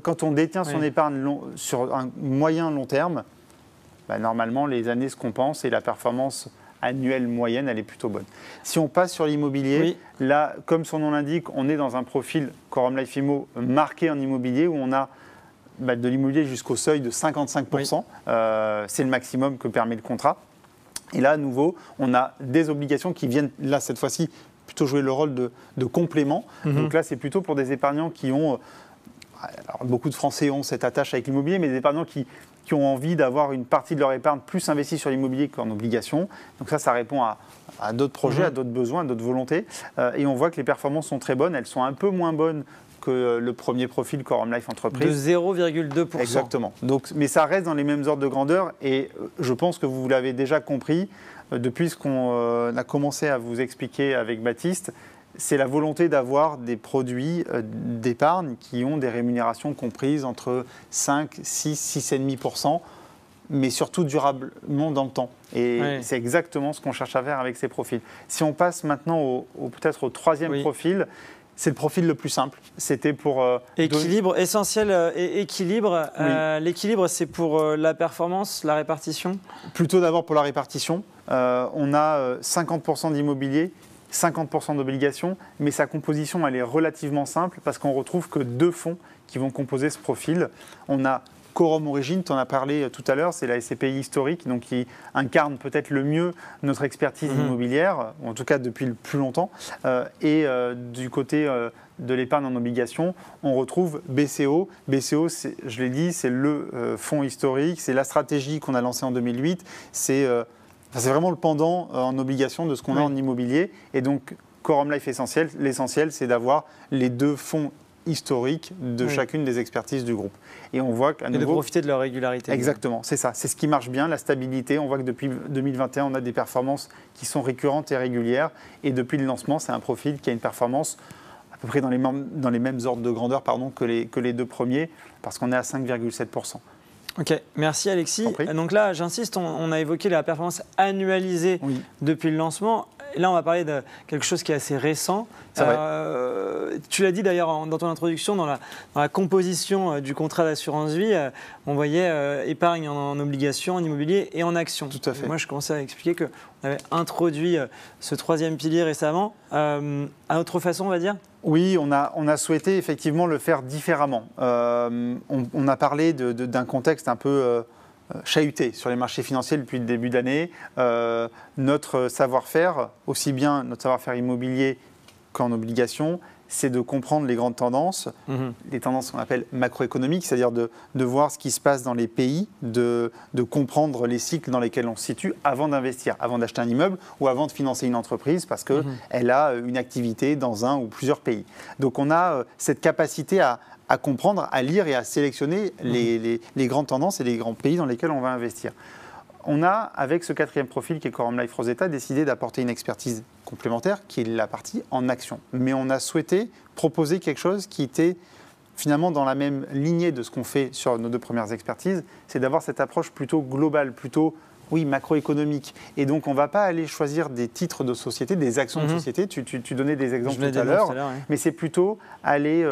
Quand on détient son épargne sur un moyen long terme, normalement, les années se compensent et la performance annuelle moyenne, elle est plutôt bonne. Si on passe sur l'immobilier, là, comme son nom l'indique, on est dans un profil Quorum Life Immo marqué en immobilier où on a de l'immobilier jusqu'au seuil de 55%. C'est le maximum que permet le contrat. Et là, à nouveau, on a des obligations qui viennent, là, cette fois-ci, plutôt jouer le rôle de complément. Donc là, c'est plutôt pour des épargnants qui ont... Alors, beaucoup de Français ont cette attache avec l'immobilier, mais des épargnants qui ont envie d'avoir une partie de leur épargne plus investie sur l'immobilier qu'en obligation. Donc ça répond à d'autres projets, à d'autres besoins, à d'autres volontés. Et on voit que les performances sont très bonnes. Elles sont un peu moins bonnes que le premier profil Quorum Life Entreprise. De 0,2%. Exactement. Donc, mais ça reste dans les mêmes ordres de grandeur. Et je pense que vous l'avez déjà compris, depuis ce qu'on a commencé à vous expliquer avec Baptiste, c'est la volonté d'avoir des produits d'épargne qui ont des rémunérations comprises entre 5, 6, 6,5%, mais surtout durablement dans le temps. Et c'est exactement ce qu'on cherche à faire avec ces profils. Si on passe maintenant peut-être au troisième profil, c'est le profil le plus simple. C'était pour... équilibre, essentiel et équilibre. L'équilibre, c'est pour la performance, la répartition ? Plutôt d'abord pour la répartition. On a 50% d'immobilier, 50% d'obligations, mais sa composition, elle est relativement simple parce qu'on retrouve que 2 fonds qui vont composer ce profil. On a Quorum Origine, tu en as parlé tout à l'heure, c'est la SCPI historique, donc qui incarne peut-être le mieux notre expertise immobilière, en tout cas depuis le plus longtemps. Du côté de l'épargne en obligation, on retrouve BCO. BCO, je l'ai dit, c'est le fonds historique, c'est la stratégie qu'on a lancée en 2008, c'est vraiment le pendant en obligation de ce qu'on a en immobilier. Et donc, Quorum Life Essentiel, l'essentiel, c'est d'avoir les 2 fonds historiques de chacune des expertises du groupe. Et on voit qu'à nouveau... Et de profiter de leur régularité. Exactement, c'est ça. C'est ce qui marche bien, la stabilité. On voit que depuis 2021, on a des performances qui sont récurrentes et régulières. Et depuis le lancement, c'est un profil qui a une performance à peu près dans les mêmes ordres de grandeur que les 2 premiers, parce qu'on est à 5,7%. Ok, merci Alexis. Donc là, j'insiste, on a évoqué la performance annualisée depuis le lancement. Et là, on va parler de quelque chose qui est assez récent. Tu l'as dit d'ailleurs dans ton introduction, dans la composition du contrat d'assurance vie, on voyait épargne en obligation, en immobilier et en action. Tout à fait. Moi, je commençais à expliquer qu'on avait introduit ce 3e pilier récemment. À notre façon, on va dire ? Oui, on a souhaité effectivement le faire différemment. On a parlé d'un contexte un peu chahuté sur les marchés financiers depuis le début d'année. Notre savoir-faire, aussi bien notre savoir-faire immobilier qu'en obligation, c'est de comprendre les grandes tendances, les tendances qu'on appelle macroéconomiques, c'est-à-dire de voir ce qui se passe dans les pays, de comprendre les cycles dans lesquels on se situe avant d'investir, avant d'acheter un immeuble ou avant de financer une entreprise parce qu'elle a une activité dans un ou plusieurs pays. Donc on a cette capacité à comprendre, à lire et à sélectionner les grandes tendances et les grands pays dans lesquels on va investir. On a, avec ce 4e profil qui est Quorum Life Rosetta, décidé d'apporter une expertise complémentaire qui est la partie en action. Mais on a souhaité proposer quelque chose qui était finalement dans la même lignée de ce qu'on fait sur nos 2 premières expertises, c'est d'avoir cette approche plutôt globale, plutôt macroéconomique. Et donc, on ne va pas aller choisir des titres de société, des actions de société. Tu donnais des exemples tout à l'heure, mais c'est plutôt aller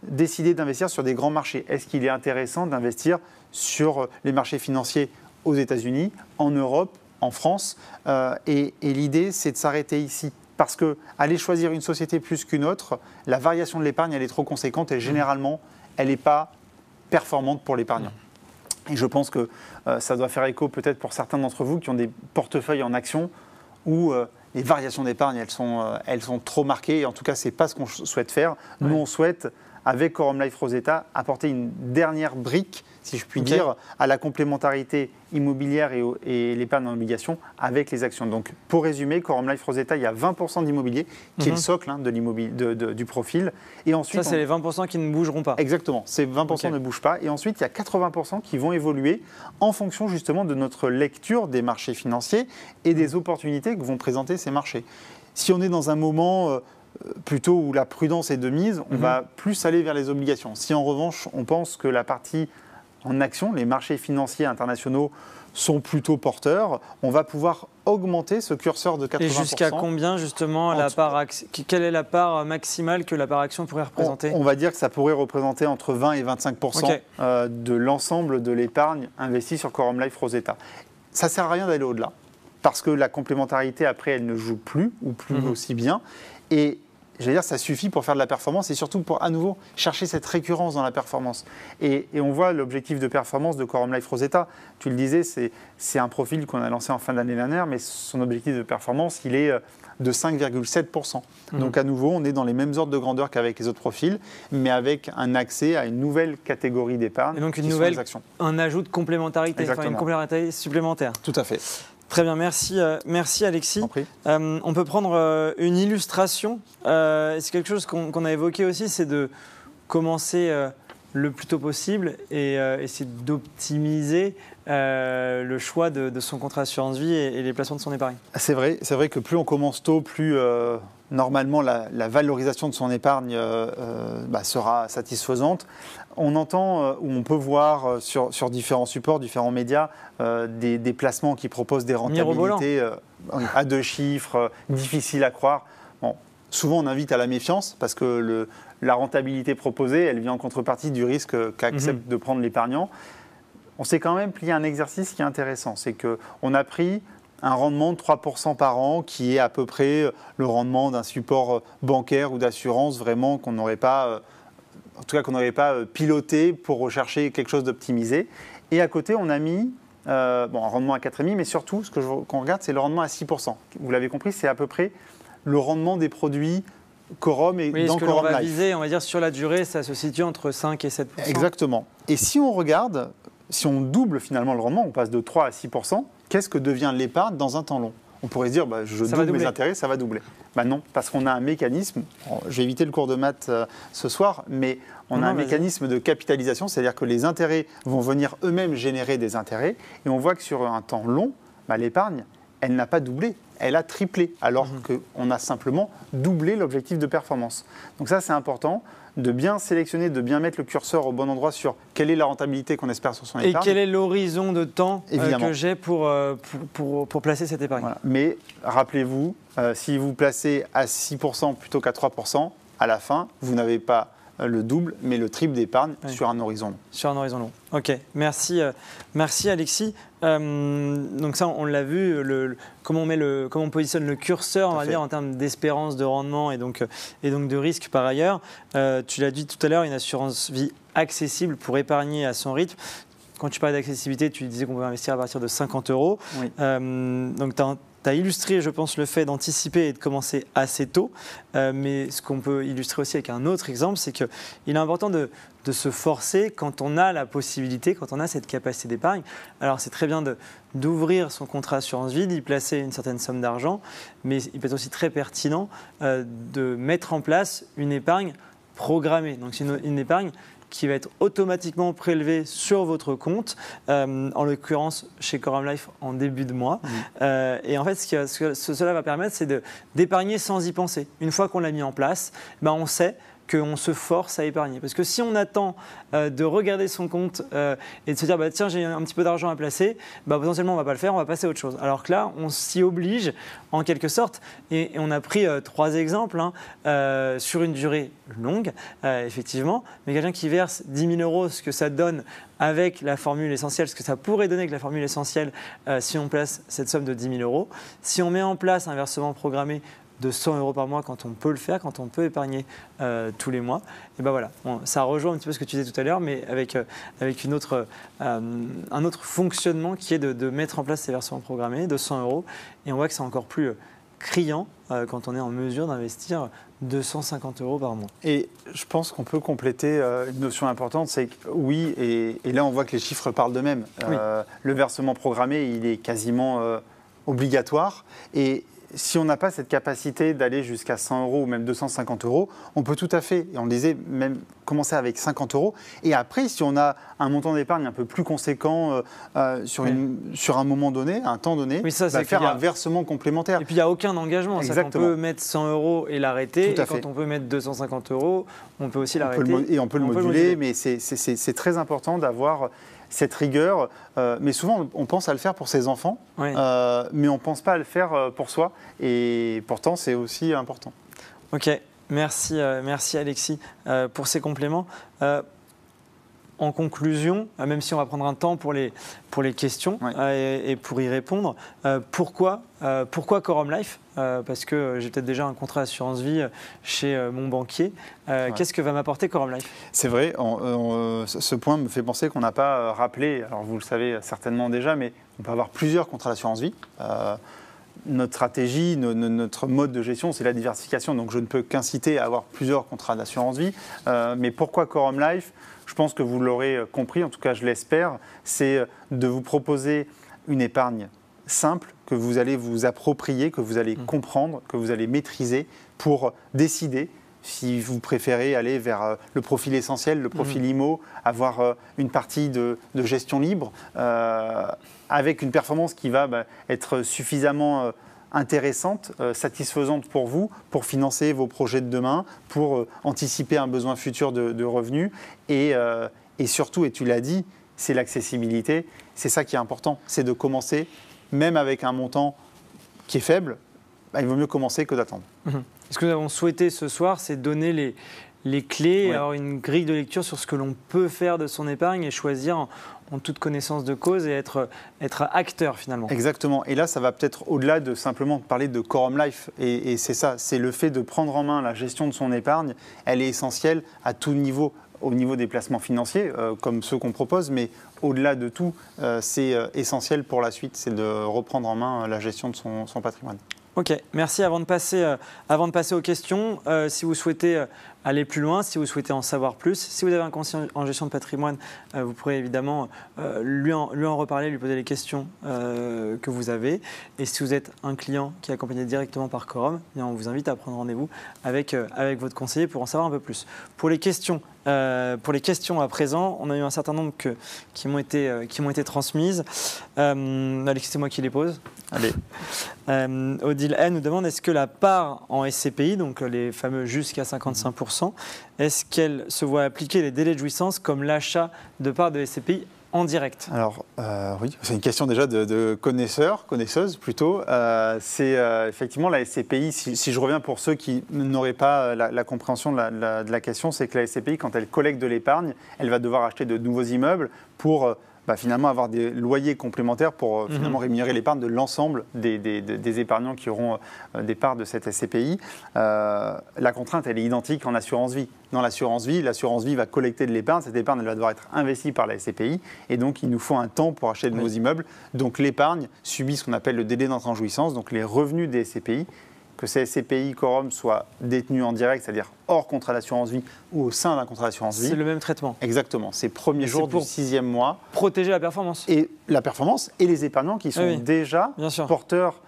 décider d'investir sur des grands marchés. Est-ce qu'il est intéressant d'investir sur les marchés financiers aux États-Unis, en Europe, en France, et l'idée, c'est de s'arrêter ici. Parce qu'aller choisir une société plus qu'une autre, la variation de l'épargne, elle est trop conséquente et généralement, elle n'est pas performante pour l'épargnant. Et je pense que ça doit faire écho peut-être pour certains d'entre vous qui ont des portefeuilles en actions où les variations d'épargne, elles sont trop marquées. Et en tout cas, ce n'est pas ce qu'on souhaite faire. Nous, on souhaite, avec Quorum Life Rosetta, apporter une dernière brique, si je puis dire, à la complémentarité immobilière et l'épargne en obligation avec les actions. Donc, pour résumer, Quorum Life Rosetta, il y a 20% d'immobilier, qui est le socle du profil. Et ensuite, ça, c'est les 20% qui ne bougeront pas. Exactement, ces 20% ne bougent pas. Et ensuite, il y a 80% qui vont évoluer en fonction justement de notre lecture des marchés financiers et des opportunités que vont présenter ces marchés. Si on est dans un moment plutôt où la prudence est de mise, on va plus aller vers les obligations. Si en revanche, on pense que la partie en action, les marchés financiers internationaux sont plutôt porteurs, on va pouvoir augmenter ce curseur de 80%. Et jusqu'à combien justement quelle est la part maximale que la part action pourrait représenter ? On va dire que ça pourrait représenter entre 20 et 25% de l'ensemble de l'épargne investie sur Quorum Life Rosetta. Ça ne sert à rien d'aller au-delà, parce que la complémentarité, après, elle ne joue plus, ou plus aussi bien. Et j'allais dire, ça suffit pour faire de la performance et surtout pour, à nouveau, chercher cette récurrence dans la performance. Et on voit l'objectif de performance de Quorum Life Rosetta. Tu le disais, c'est un profil qu'on a lancé en fin d'année dernière, mais son objectif de performance, il est de 5,7%. Donc, à nouveau, on est dans les mêmes ordres de grandeur qu'avec les autres profils, mais avec un accès à une nouvelle catégorie d'épargne. Et donc, une nouvelle, un ajout de complémentarité, une complémentarité supplémentaire. Tout à fait. Très bien, merci Alexis. On peut prendre une illustration. C'est quelque chose qu'on a évoqué aussi, c'est de commencer le plus tôt possible et essayer d'optimiser le choix de son contrat d'assurance vie et les placements de son épargne. C'est vrai que plus on commence tôt, plus normalement la valorisation de son épargne sera satisfaisante. On entend ou on peut voir sur différents supports, différents médias, des placements qui proposent des rentabilités à 2 chiffres, difficiles à croire. Bon, souvent on invite à la méfiance parce que la rentabilité proposée, elle vient en contrepartie du risque qu'accepte de prendre l'épargnant. On s'est quand même plié à un exercice qui est intéressant, c'est qu'on a pris un rendement de 3% par an qui est à peu près le rendement d'un support bancaire ou d'assurance vraiment qu'on n'aurait pas... En tout cas, qu'on n'aurait pas piloté pour rechercher quelque chose d'optimisé. Et à côté, on a mis un rendement à 4,5%, mais surtout, ce qu'on regarde, c'est le rendement à 6%. Vous l'avez compris, c'est à peu près le rendement des produits Quorum et dans Quorum Life. Viser, on va dire, sur la durée, ça se situe entre 5 et 7%. Exactement. Et si on regarde, si on double finalement le rendement, on passe de 3 à 6%, qu'est-ce que devient l'épargne dans un temps long ? On pourrait se dire, je double mes intérêts, ça va doubler. Non, parce qu'on a un mécanisme, je vais éviter le cours de maths ce soir, mais on a un mécanisme de capitalisation, c'est-à-dire que les intérêts vont venir eux-mêmes générer des intérêts, et on voit que sur un temps long, l'épargne, elle n'a pas doublé, elle a triplé, alors qu'on a simplement doublé l'objectif de performance. Donc ça, c'est important de bien sélectionner, de bien mettre le curseur au bon endroit sur quelle est la rentabilité qu'on espère sur son épargne. Et quel est l'horizon de temps que j'ai pour placer cette épargne. Voilà. Mais rappelez-vous, si vous placez à 6% plutôt qu'à 3%, à la fin, vous n'avez pas le double, mais le triple d'épargne sur un horizon long. Sur un horizon long. Ok, merci Alexis. Donc ça, on l'a vu, comment on positionne le curseur, on va dire, en termes d'espérance de rendement et donc de risque par ailleurs. Tu l'as dit tout à l'heure, une assurance vie accessible pour épargner à son rythme. Quand tu parlais d'accessibilité, tu disais qu'on pouvait investir à partir de 50 €. Oui. Donc tu as illustré, je pense, le fait d'anticiper et de commencer assez tôt. Mais ce qu'on peut illustrer aussi avec un autre exemple, c'est qu'il est important de se forcer quand on a la possibilité, quand on a cette capacité d'épargne. Alors c'est très bien d'ouvrir son contrat assurance vie, d'y placer une certaine somme d'argent, mais il peut être aussi très pertinent de mettre en place une épargne programmée. Donc c'est une épargne qui va être automatiquement prélevé sur votre compte, en l'occurrence chez Quorum Life en début de mois. Et en fait, ce que cela va permettre, c'est d'épargner sans y penser. Une fois qu'on l'a mis en place, on sait qu'on se force à épargner. Parce que si on attend de regarder son compte et de se dire tiens, j'ai un petit peu d'argent à placer, potentiellement on ne va pas le faire, on va passer à autre chose. Alors que là, on s'y oblige en quelque sorte. Et on a pris 3 exemples sur une durée longue, effectivement. Mais quelqu'un qui verse 10 000 €, ce que ça donne avec la formule essentielle, ce que ça pourrait donner avec la formule essentielle si on place cette somme de 10 000 €. Si on met en place un versement programmé de 100 € par mois quand on peut le faire, quand on peut épargner tous les mois. Et voilà, ça rejoint un petit peu ce que tu disais tout à l'heure, mais avec un autre fonctionnement qui est de mettre en place ces versements programmés de 100 €. Et on voit que c'est encore plus criant quand on est en mesure d'investir 250 € par mois. Et je pense qu'on peut compléter une notion importante, c'est que oui, et là on voit que les chiffres parlent d'eux-mêmes. Oui. Le versement programmé, il est quasiment obligatoire. Et si on n'a pas cette capacité d'aller jusqu'à 100 € ou même 250 €, on peut tout à fait, et on le disait, même commencer avec 50 €. Et après, si on a un montant d'épargne un peu plus conséquent sur un moment donné, un temps donné, faire un versement complémentaire. Et puis il n'y a aucun engagement. On peut mettre 100 € et l'arrêter. Et quand on peut mettre 250 €, on peut aussi l'arrêter. Et on peut le moduler, mais c'est très important d'avoir cette rigueur, mais souvent on pense à le faire pour ses enfants, mais on ne pense pas à le faire pour soi, et pourtant c'est aussi important. Ok, merci Alexis pour ces compléments. en conclusion, même si on va prendre un temps pour les questions et pour y répondre, pourquoi Quorum Life parce que j'ai peut-être déjà un contrat d'assurance vie chez mon banquier. Qu'est-ce que va m'apporter Quorum Life? C'est vrai, ce point me fait penser qu'on n'a pas rappelé, alors vous le savez certainement déjà, mais on peut avoir plusieurs contrats d'assurance vie. Notre stratégie, notre mode de gestion, c'est la diversification. Donc je ne peux qu'inciter à avoir plusieurs contrats d'assurance vie. Mais pourquoi Quorum Life? Je pense que vous l'aurez compris, en tout cas je l'espère, c'est de vous proposer une épargne simple que vous allez vous approprier, que vous allez comprendre, que vous allez maîtriser pour décider si vous préférez aller vers le profil essentiel, le profil IMO, avoir une partie de gestion libre, avec une performance qui va être suffisamment intéressante, satisfaisante pour vous, pour financer vos projets de demain, pour anticiper un besoin futur de revenus. Et surtout, et tu l'as dit, c'est l'accessibilité. C'est ça qui est important, c'est de commencer, même avec un montant qui est faible, il vaut mieux commencer que d'attendre. Ce que nous avons souhaité ce soir, c'est donner les clés, et avoir une grille de lecture sur ce que l'on peut faire de son épargne et choisir en toute connaissance de cause et être acteur finalement. Exactement. Et là, ça va peut-être au-delà de simplement parler de Quorum Life. Et c'est ça, c'est le fait de prendre en main la gestion de son épargne. Elle est essentielle à tout niveau, au niveau des placements financiers, comme ceux qu'on propose, mais au-delà de tout, c'est essentiel pour la suite, c'est de reprendre en main la gestion de son patrimoine. Ok, merci. Avant de passer aux questions, si vous souhaitez aller plus loin, si vous souhaitez en savoir plus, si vous avez un conseiller en gestion de patrimoine, vous pourrez évidemment lui en reparler, lui poser les questions que vous avez. Et si vous êtes un client qui est accompagné directement par Quorum, eh bien, on vous invite à prendre rendez-vous avec votre conseiller pour en savoir un peu plus. Pour les questions à présent, on a eu un certain nombre qui m'ont été transmises. Alexis, c'est moi qui les pose. Allez. Odile N nous demande, est-ce que la part en SCPI, donc les fameux jusqu'à 55%, est-ce qu'elle se voit appliquer les délais de jouissance comme l'achat de parts de SCPI en direct? Alors oui, c'est une question déjà de connaisseuse plutôt. C'est effectivement la SCPI, si je reviens pour ceux qui n'auraient pas la compréhension de la question, c'est que la SCPI, quand elle collecte de l'épargne, elle va devoir acheter de nouveaux immeubles pour finalement avoir des loyers complémentaires pour finalement rémunérer l'épargne de l'ensemble des épargnants qui auront des parts de cette SCPI. La contrainte, elle est identique en assurance vie. Dans l'assurance vie va collecter de l'épargne. Cette épargne, elle va devoir être investie par la SCPI. Et donc, il nous faut un temps pour acheter de nouveaux immeubles. Donc, l'épargne subit ce qu'on appelle le délai d'entrée en jouissance. Donc, les revenus des SCPI, que ces SCPI Quorum soient détenus en direct, c'est-à-dire hors contrat d'assurance vie ou au sein d'un contrat d'assurance vie. C'est le même traitement. Exactement. C'est premier jour du 6e mois. Protéger la performance. Et la performance et les épargnants qui sont déjà porteurs,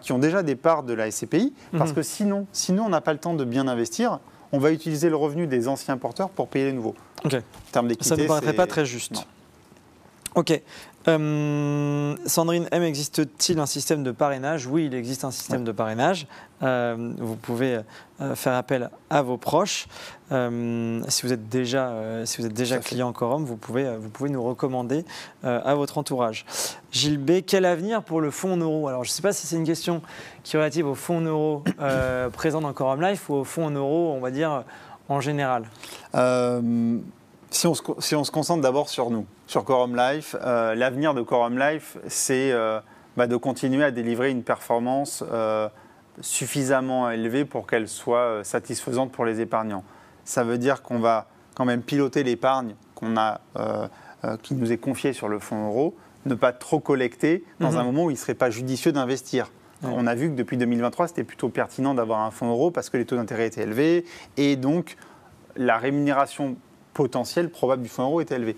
qui ont déjà des parts de la SCPI. Parce que sinon, on n'a pas le temps de bien investir. On va utiliser le revenu des anciens porteurs pour payer les nouveaux. En termes d'équité, ça ne me paraîtrait pas très juste. Non. Ok. Sandrine M, existe-t-il un système de parrainage? Oui, il existe un système de parrainage. Vous pouvez faire appel à vos proches. Si vous êtes déjà client Quorum, vous pouvez nous recommander à votre entourage. Gilles B, quel avenir pour le fonds en euros? Alors, je ne sais pas si c'est une question qui est relative au fonds en euros présent dans Quorum Life ou au fonds en euros, on va dire, en général. Si on se concentre d'abord sur nous, sur Quorum Life, l'avenir de Quorum Life, c'est de continuer à délivrer une performance suffisamment élevée pour qu'elle soit satisfaisante pour les épargnants. Ça veut dire qu'on va quand même piloter l'épargne qui nous est confiée sur le fonds euro, ne pas trop collecter dans un moment où il ne serait pas judicieux d'investir. On a vu que depuis 2023, c'était plutôt pertinent d'avoir un fonds euro parce que les taux d'intérêt étaient élevés et donc la rémunération potentiel probable du fonds euro est élevé.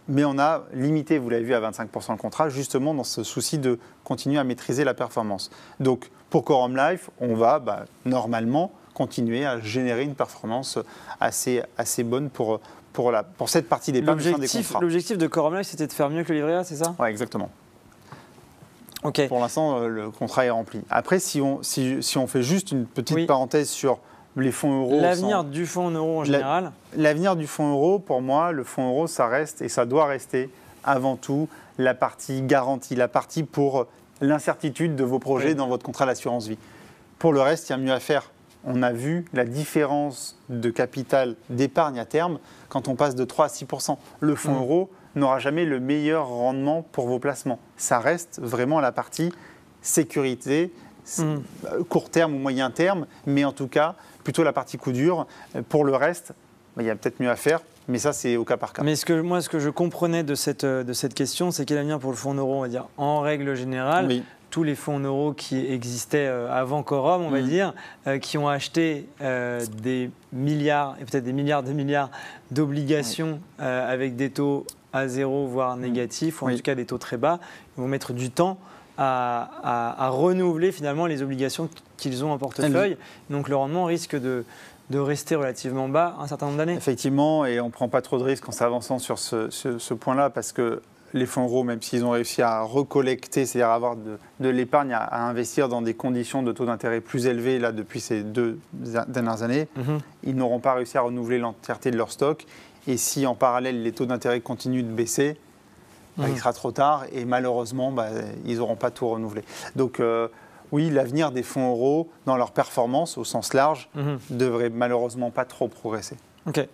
Mais on a limité, vous l'avez vu, à 25% le contrat, justement dans ce souci de continuer à maîtriser la performance. Donc, pour Quorum Life, on va normalement continuer à générer une performance assez bonne pour cette partie d'épargne fin des contrats. L'objectif de Quorum Life, c'était de faire mieux que le livret A, c'est ça? Oui, exactement. Okay. Pour l'instant, le contrat est rempli. Après, si on fait juste une petite parenthèse sur les fonds euros. L'avenir du fonds en euros en général. L'avenir du fonds euro, pour moi, le fonds euro, ça reste et ça doit rester avant tout la partie garantie, la partie pour l'incertitude de vos projets dans votre contrat d'assurance vie. Pour le reste, il y a mieux à faire. on a vu la différence de capital d'épargne à terme quand on passe de 3 à 6%. Le fonds euro n'aura jamais le meilleur rendement pour vos placements. Ça reste vraiment la partie sécurité, court terme ou moyen terme, mais en tout cas, plutôt la partie coup dur. Pour le reste, il y a peut-être mieux à faire, mais ça, c'est au cas par cas. Mais ce que je comprenais de cette question, c'est quel avenir pour le fonds euro, on va dire, en règle générale. Oui. Tous les fonds euro qui existaient avant Quorum, on va dire, qui ont acheté des milliards et peut-être des milliards de milliards d'obligations avec des taux à zéro, voire négatifs, ou en tout cas des taux très bas, ils vont mettre du temps à renouveler finalement les obligations qu'ils ont en portefeuille. Donc le rendement risque de rester relativement bas un certain nombre d'années. Effectivement, et on ne prend pas trop de risques en s'avançant sur ce point-là, parce que les fonds euros, même s'ils ont réussi à recollecter, c'est-à-dire avoir de l'épargne à investir dans des conditions de taux d'intérêt plus élevés là, depuis ces 2 dernières années, ils n'auront pas réussi à renouveler l'entièreté de leur stock. Et si en parallèle les taux d'intérêt continuent de baisser, il sera trop tard et malheureusement, ils n'auront pas tout renouvelé. Donc oui, l'avenir des fonds euros dans leur performance au sens large devrait malheureusement pas trop progresser. Ok.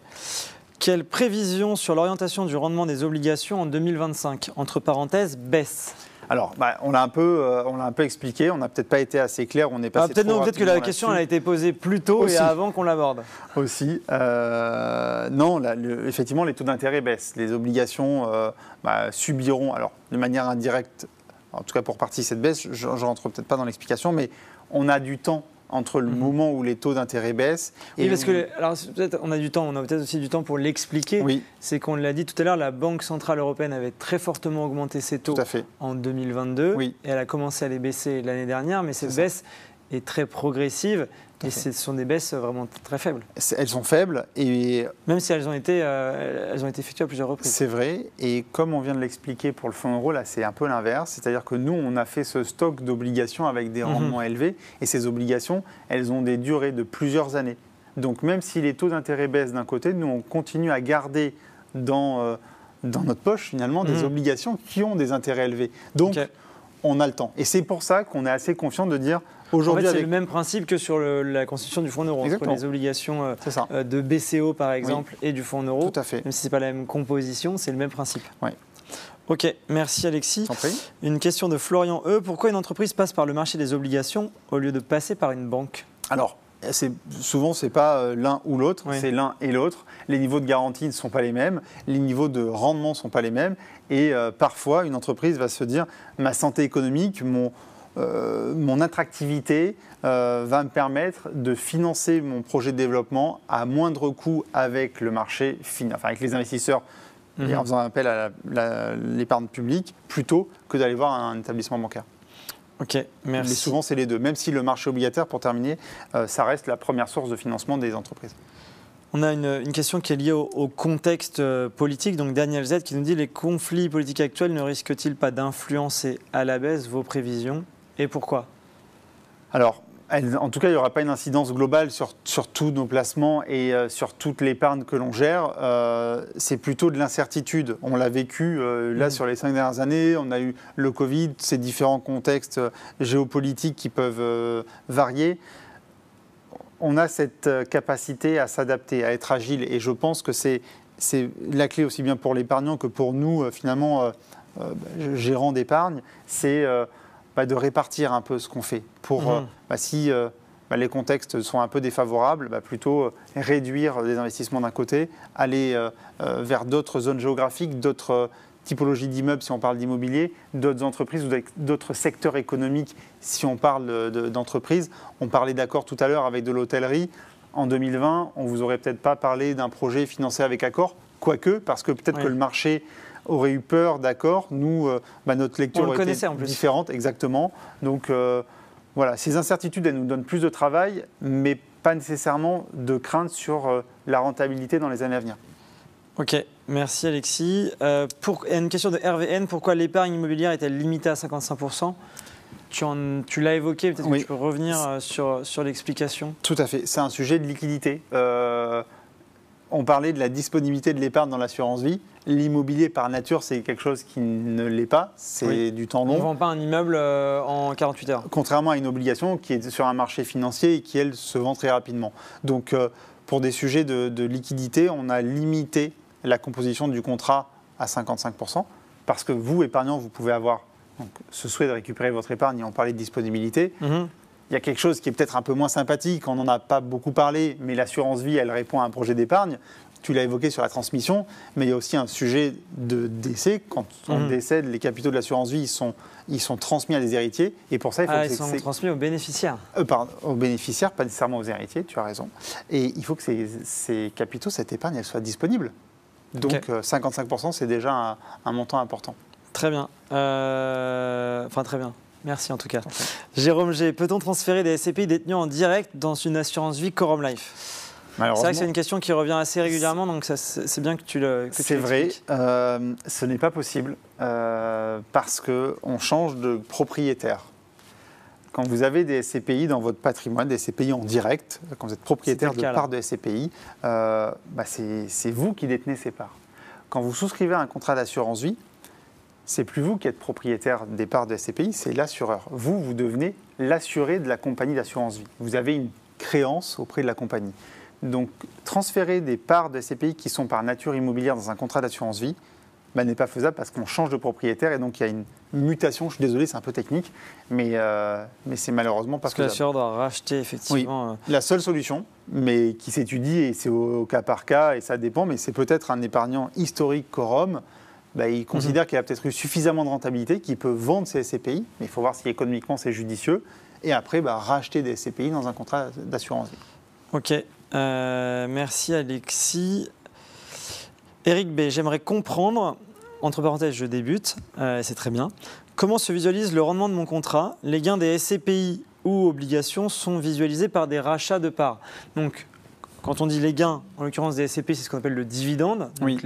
Quelle prévision sur l'orientation du rendement des obligations en 2025 ? Entre parenthèses, baisse. Alors, on l'a un peu expliqué, on n'a peut-être pas été assez clair, on est passé peut-être que la question elle a été posée plus tôt aussi, et avant qu'on l'aborde. Aussi. Non, effectivement, les taux d'intérêt baissent. Les obligations subiront, alors de manière indirecte, en tout cas pour partie cette baisse, je ne rentre peut-être pas dans l'explication, mais on a du temps entre le moment où les taux d'intérêt baissent. Oui, parce que alors, peut-être on a du temps, on a peut-être aussi du temps pour l'expliquer. Oui. C'est qu'on l'a dit tout à l'heure, la Banque Centrale Européenne avait très fortement augmenté ses taux en 2022. Oui. Et elle a commencé à les baisser l'année dernière, mais cette baisse est très progressive. Et ce sont des baisses vraiment très faibles. Elles sont faibles. Et même si elles ont été effectuées à plusieurs reprises. C'est vrai. Et comme on vient de l'expliquer pour le fonds euro, là, c'est un peu l'inverse. C'est-à-dire que nous, on a fait ce stock d'obligations avec des rendements élevés. Et ces obligations, elles ont des durées de plusieurs années. Donc même si les taux d'intérêt baissent d'un côté, nous, on continue à garder dans notre poche, finalement, des obligations qui ont des intérêts élevés. Donc, on a le temps. Et c'est pour ça qu'on est assez confiant de dire... Aujourd'hui, c'est le même principe que sur la constitution du fonds euro. Entre les obligations de BCO, par exemple, et du fonds euro. Tout à fait. Même si ce n'est pas la même composition, c'est le même principe. Oui. Ok, merci Alexis. Une question de Florian E. Pourquoi une entreprise passe par le marché des obligations au lieu de passer par une banque ? Alors, souvent, ce n'est pas l'un ou l'autre, c'est l'un et l'autre. Les niveaux de garantie ne sont pas les mêmes, les niveaux de rendement ne sont pas les mêmes. Et parfois, une entreprise va se dire, ma santé économique, mon attractivité va me permettre de financer mon projet de développement à moindre coût avec le marché, avec les investisseurs, et en faisant appel à l'épargne publique, plutôt que d'aller voir un établissement bancaire. Ok, merci. Mais souvent, c'est les deux. Même si le marché obligataire, pour terminer, ça reste la première source de financement des entreprises. On a une question qui est liée au contexte politique. Donc Daniel Z qui nous dit « Les conflits politiques actuels ne risquent-ils pas d'influencer à la baisse vos prévisions ? Et pourquoi ?» Alors, en tout cas, il n'y aura pas une incidence globale sur tous nos placements et sur toute l'épargne que l'on gère. C'est plutôt de l'incertitude. On l'a vécu là sur les 5 dernières années. On a eu le Covid, ces différents contextes géopolitiques qui peuvent varier. On a cette capacité à s'adapter, à être agile. Et je pense que c'est la clé aussi bien pour l'épargnant que pour nous, finalement, gérants d'épargne. C'est de répartir un peu ce qu'on fait. Pour, si les contextes sont un peu défavorables, plutôt réduire les investissements d'un côté, aller vers d'autres zones géographiques, d'autres typologies d'immeubles si on parle d'immobilier, d'autres entreprises ou d'autres secteurs économiques si on parle d'entreprises. On parlait d'accord tout à l'heure avec de l'hôtellerie. En 2020, on ne vous aurait peut-être pas parlé d'un projet financé avec Accor, quoique, parce que peut-être que le marché aurait eu peur d'Accor. Nous, notre lecture aurait été différente, exactement. Donc voilà, ces incertitudes, elles nous donnent plus de travail, mais pas nécessairement de crainte sur la rentabilité dans les années à venir. Ok, merci Alexis. Une question de RVN, pourquoi l'épargne immobilière est-elle limitée à 55% ? Tu l'as évoqué, peut-être que tu peux revenir sur l'explication. Tout à fait, c'est un sujet de liquidité. on parlait de la disponibilité de l'épargne dans l'assurance vie. L'immobilier, par nature, c'est quelque chose qui ne l'est pas. C'est du temps long. On ne vend pas un immeuble en 48 heures. Contrairement à une obligation qui est sur un marché financier et qui, elle, se vend très rapidement. Donc, pour des sujets de liquidité, on a limité la composition du contrat à 55%. Parce que vous, épargnant, vous pouvez avoir ce souhait de récupérer votre épargne, et on parlait de disponibilité. Il y a quelque chose qui est peut-être un peu moins sympathique, on n'en a pas beaucoup parlé, mais l'assurance vie, elle répond à un projet d'épargne. Tu l'as évoqué sur la transmission, mais il y a aussi un sujet de décès. Quand on décède, les capitaux de l'assurance vie, ils sont transmis à des héritiers. Et pour ça, il faut ils sont transmis aux bénéficiaires. Pardon, aux bénéficiaires, pas nécessairement aux héritiers, tu as raison. Et il faut que ces capitaux, cette épargne, elle soit disponible. Donc 55%, c'est déjà un montant important. Très bien. Très bien. Merci en tout cas. Jérôme G, peut-on transférer des SCPI détenus en direct dans une assurance vie Quorum Life ? C'est vrai que c'est une question qui revient assez régulièrement, donc c'est bien que tu le C'est vrai, ce n'est pas possible parce qu'on change de propriétaire. Quand vous avez des SCPI dans votre patrimoine, des SCPI en direct, quand vous êtes propriétaire de parts de SCPI, c'est vous qui détenez ces parts. Quand vous souscrivez à un contrat d'assurance vie, c'est plus vous qui êtes propriétaire des parts de SCPI, c'est l'assureur. Vous devenez l'assuré de la compagnie d'assurance vie. Vous avez une créance auprès de la compagnie. Donc, transférer des parts de SCPI qui sont par nature immobilière dans un contrat d'assurance vie n'est pas faisable parce qu'on change de propriétaire et donc il y a une mutation. Je suis désolé, c'est un peu technique, mais c'est malheureusement pas faisable. Parce que l'assureur doit racheter effectivement. Oui. La seule solution, mais qui s'étudie et c'est au cas par cas et ça dépend, mais c'est peut-être un épargnant historique Quorum. Il considère qu'il a peut-être eu suffisamment de rentabilité, qu'il peut vendre ses SCPI, mais il faut voir si économiquement c'est judicieux, et après racheter des SCPI dans un contrat d'assurance vie. Ok, merci Alexis. Eric B, j'aimerais comprendre, entre parenthèses je débute, c'est très bien, comment se visualise le rendement de mon contrat. Les gains des SCPI ou obligations sont visualisés par des rachats de parts. Donc, quand on dit les gains, en l'occurrence des SCPI, c'est ce qu'on appelle le dividende, donc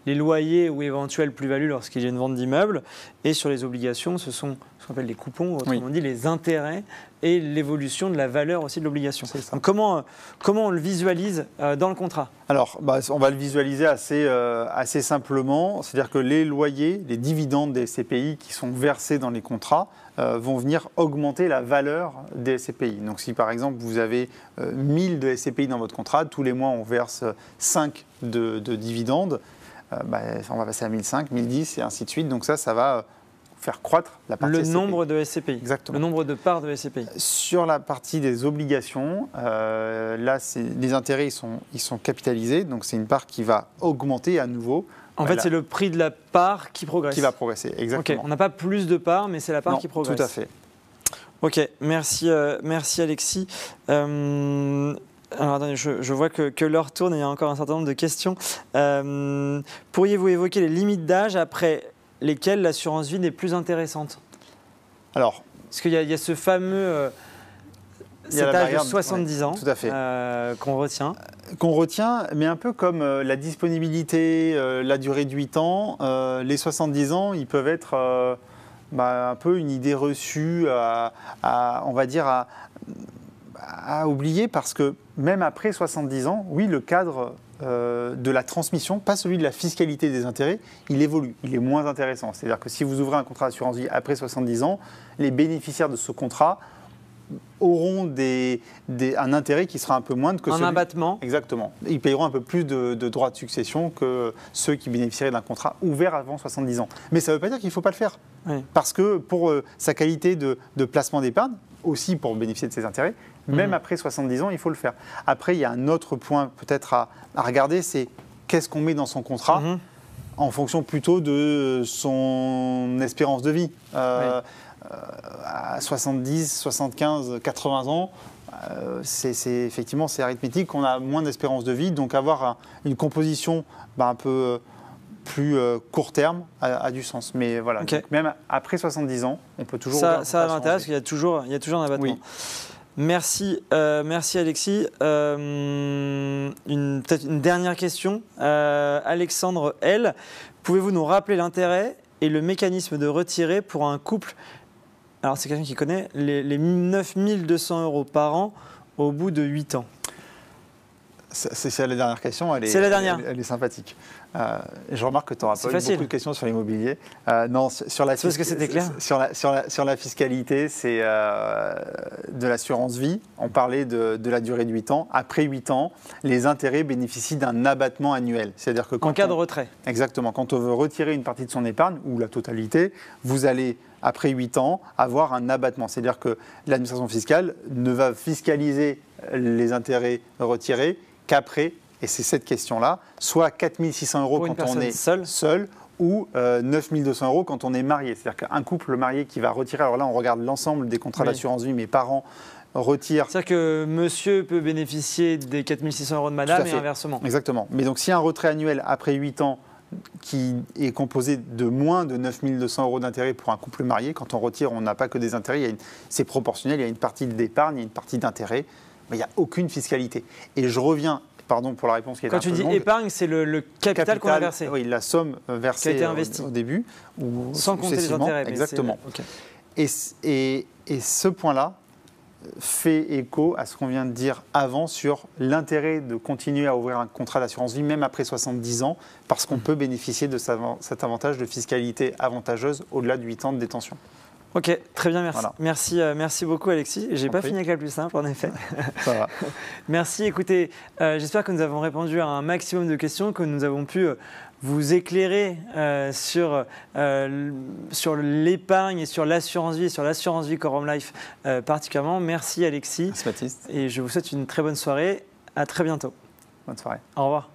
les loyers ou éventuelles plus-values lorsqu'il y a une vente d'immeuble. Et sur les obligations, ce sont ce qu'on appelle les coupons, autrement dit les intérêts et l'évolution de la valeur aussi de l'obligation. Donc comment on le visualise dans le contrat ? Alors, on va le visualiser assez simplement, c'est-à-dire que les loyers, les dividendes des SCPI qui sont versés dans les contrats vont venir augmenter la valeur des SCPI. Donc si par exemple vous avez 1000 de SCPI dans votre contrat, tous les mois on verse 5 de dividendes, on va passer à 1005, 1010 et ainsi de suite. Donc ça va faire croître la partie SCPI. Le nombre de SCPI. Exactement. Le nombre de parts de SCPI. Sur la partie des obligations, là, les intérêts ils sont capitalisés, donc c'est une part qui va augmenter à nouveau. En fait, c'est le prix de la part qui progresse. Qui va progresser, exactement. Okay. On n'a pas plus de parts, mais c'est la part qui progresse. Tout à fait. Ok, merci Alexis. Alors attendez, je vois que l'heure tourne et il y a encore un certain nombre de questions. Pourriez-vous évoquer les limites d'âge après lesquelles l'assurance vie n'est plus intéressante ? Alors, parce qu'il y a ce fameux cet âge de 70 ans tout à fait. Qu'on retient. Qu'on retient, mais un peu comme la disponibilité, la durée de 8 ans, les 70 ans, ils peuvent être un peu une idée reçue on va dire, à oublier parce que même après 70 ans, oui, le cadre de la transmission, pas celui de la fiscalité des intérêts, il évolue, il est moins intéressant. C'est-à-dire que si vous ouvrez un contrat d'assurance vie après 70 ans, les bénéficiaires de ce contrat auront un intérêt qui sera un peu moindre que celui... Un abattement. Exactement. Ils paieront un peu plus de droits de succession que ceux qui bénéficieraient d'un contrat ouvert avant 70 ans. Mais ça ne veut pas dire qu'il ne faut pas le faire. Oui. Parce que pour sa qualité de placement d'épargne, aussi pour bénéficier de ses intérêts, même après 70 ans, il faut le faire. Après, il y a un autre point peut-être à regarder, c'est qu'est-ce qu'on met dans son contrat en fonction plutôt de son espérance de vie. À 70, 75, 80 ans, effectivement, c'est arithmétique, on a moins d'espérance de vie, donc avoir une composition un peu plus court terme a du sens. Mais voilà, donc même après 70 ans, on peut toujours... Ça a l'intérêt parce qu'il y a toujours un abattement. Oui. Merci Alexis. Peut-être une dernière question. Alexandre L. Pouvez-vous nous rappeler l'intérêt et le mécanisme de retirée pour un couple, alors c'est quelqu'un qui connaît, les 9 200 € par an au bout de 8 ans? C'est la dernière question, C'est la dernière. Elle est sympathique. Je remarque que tu n'auras pas eu beaucoup de questions sur l'immobilier. Non, sur la parce que c'était clair. Sur la fiscalité, c'est de l'assurance vie. On parlait de la durée de 8 ans. Après 8 ans, les intérêts bénéficient d'un abattement annuel. C'est-à-dire que en cas de retrait. Exactement. Quand on veut retirer une partie de son épargne, ou la totalité, vous allez, après 8 ans, avoir un abattement. C'est-à-dire que l'administration fiscale ne va fiscaliser les intérêts retirés qu'après, et c'est cette question-là, soit 4 600 € quand on est seul ou 9 200 € quand on est marié. C'est-à-dire qu'un couple marié qui va retirer, alors là on regarde l'ensemble des contrats d'assurance vie, mes parents retirent. C'est-à-dire que monsieur peut bénéficier des 4 600 € de madame et inversement. Exactement. Mais donc s'il y a un retrait annuel après 8 ans qui est composé de moins de 9 200 € d'intérêt pour un couple marié, quand on retire, on n'a pas que des intérêts, c'est proportionnel, il y a une partie d'épargne, il y a une partie d'intérêt. Mais il n'y a aucune fiscalité. Et je reviens, pardon pour la réponse qui est un peu longue. Quand tu dis épargne, c'est le capital qu'on a versé. Oui, la somme versée qui a été au début. Ou sans compter les intérêts. Exactement. Okay. Et ce point-là fait écho à ce qu'on vient de dire avant sur l'intérêt de continuer à ouvrir un contrat d'assurance vie, même après 70 ans, parce qu'on peut bénéficier de cet avantage de fiscalité avantageuse au-delà de 8 ans de détention. Ok, très bien, merci. Voilà. Merci beaucoup Alexis. J'ai pas fini avec la plus simple en effet. Ça va. Merci, écoutez, j'espère que nous avons répondu à un maximum de questions, que nous avons pu vous éclairer sur l'épargne et sur l'assurance vie Quorum Life particulièrement. Merci Alexis. Merci Baptiste. Et je vous souhaite une très bonne soirée. À très bientôt. Bonne soirée. Au revoir.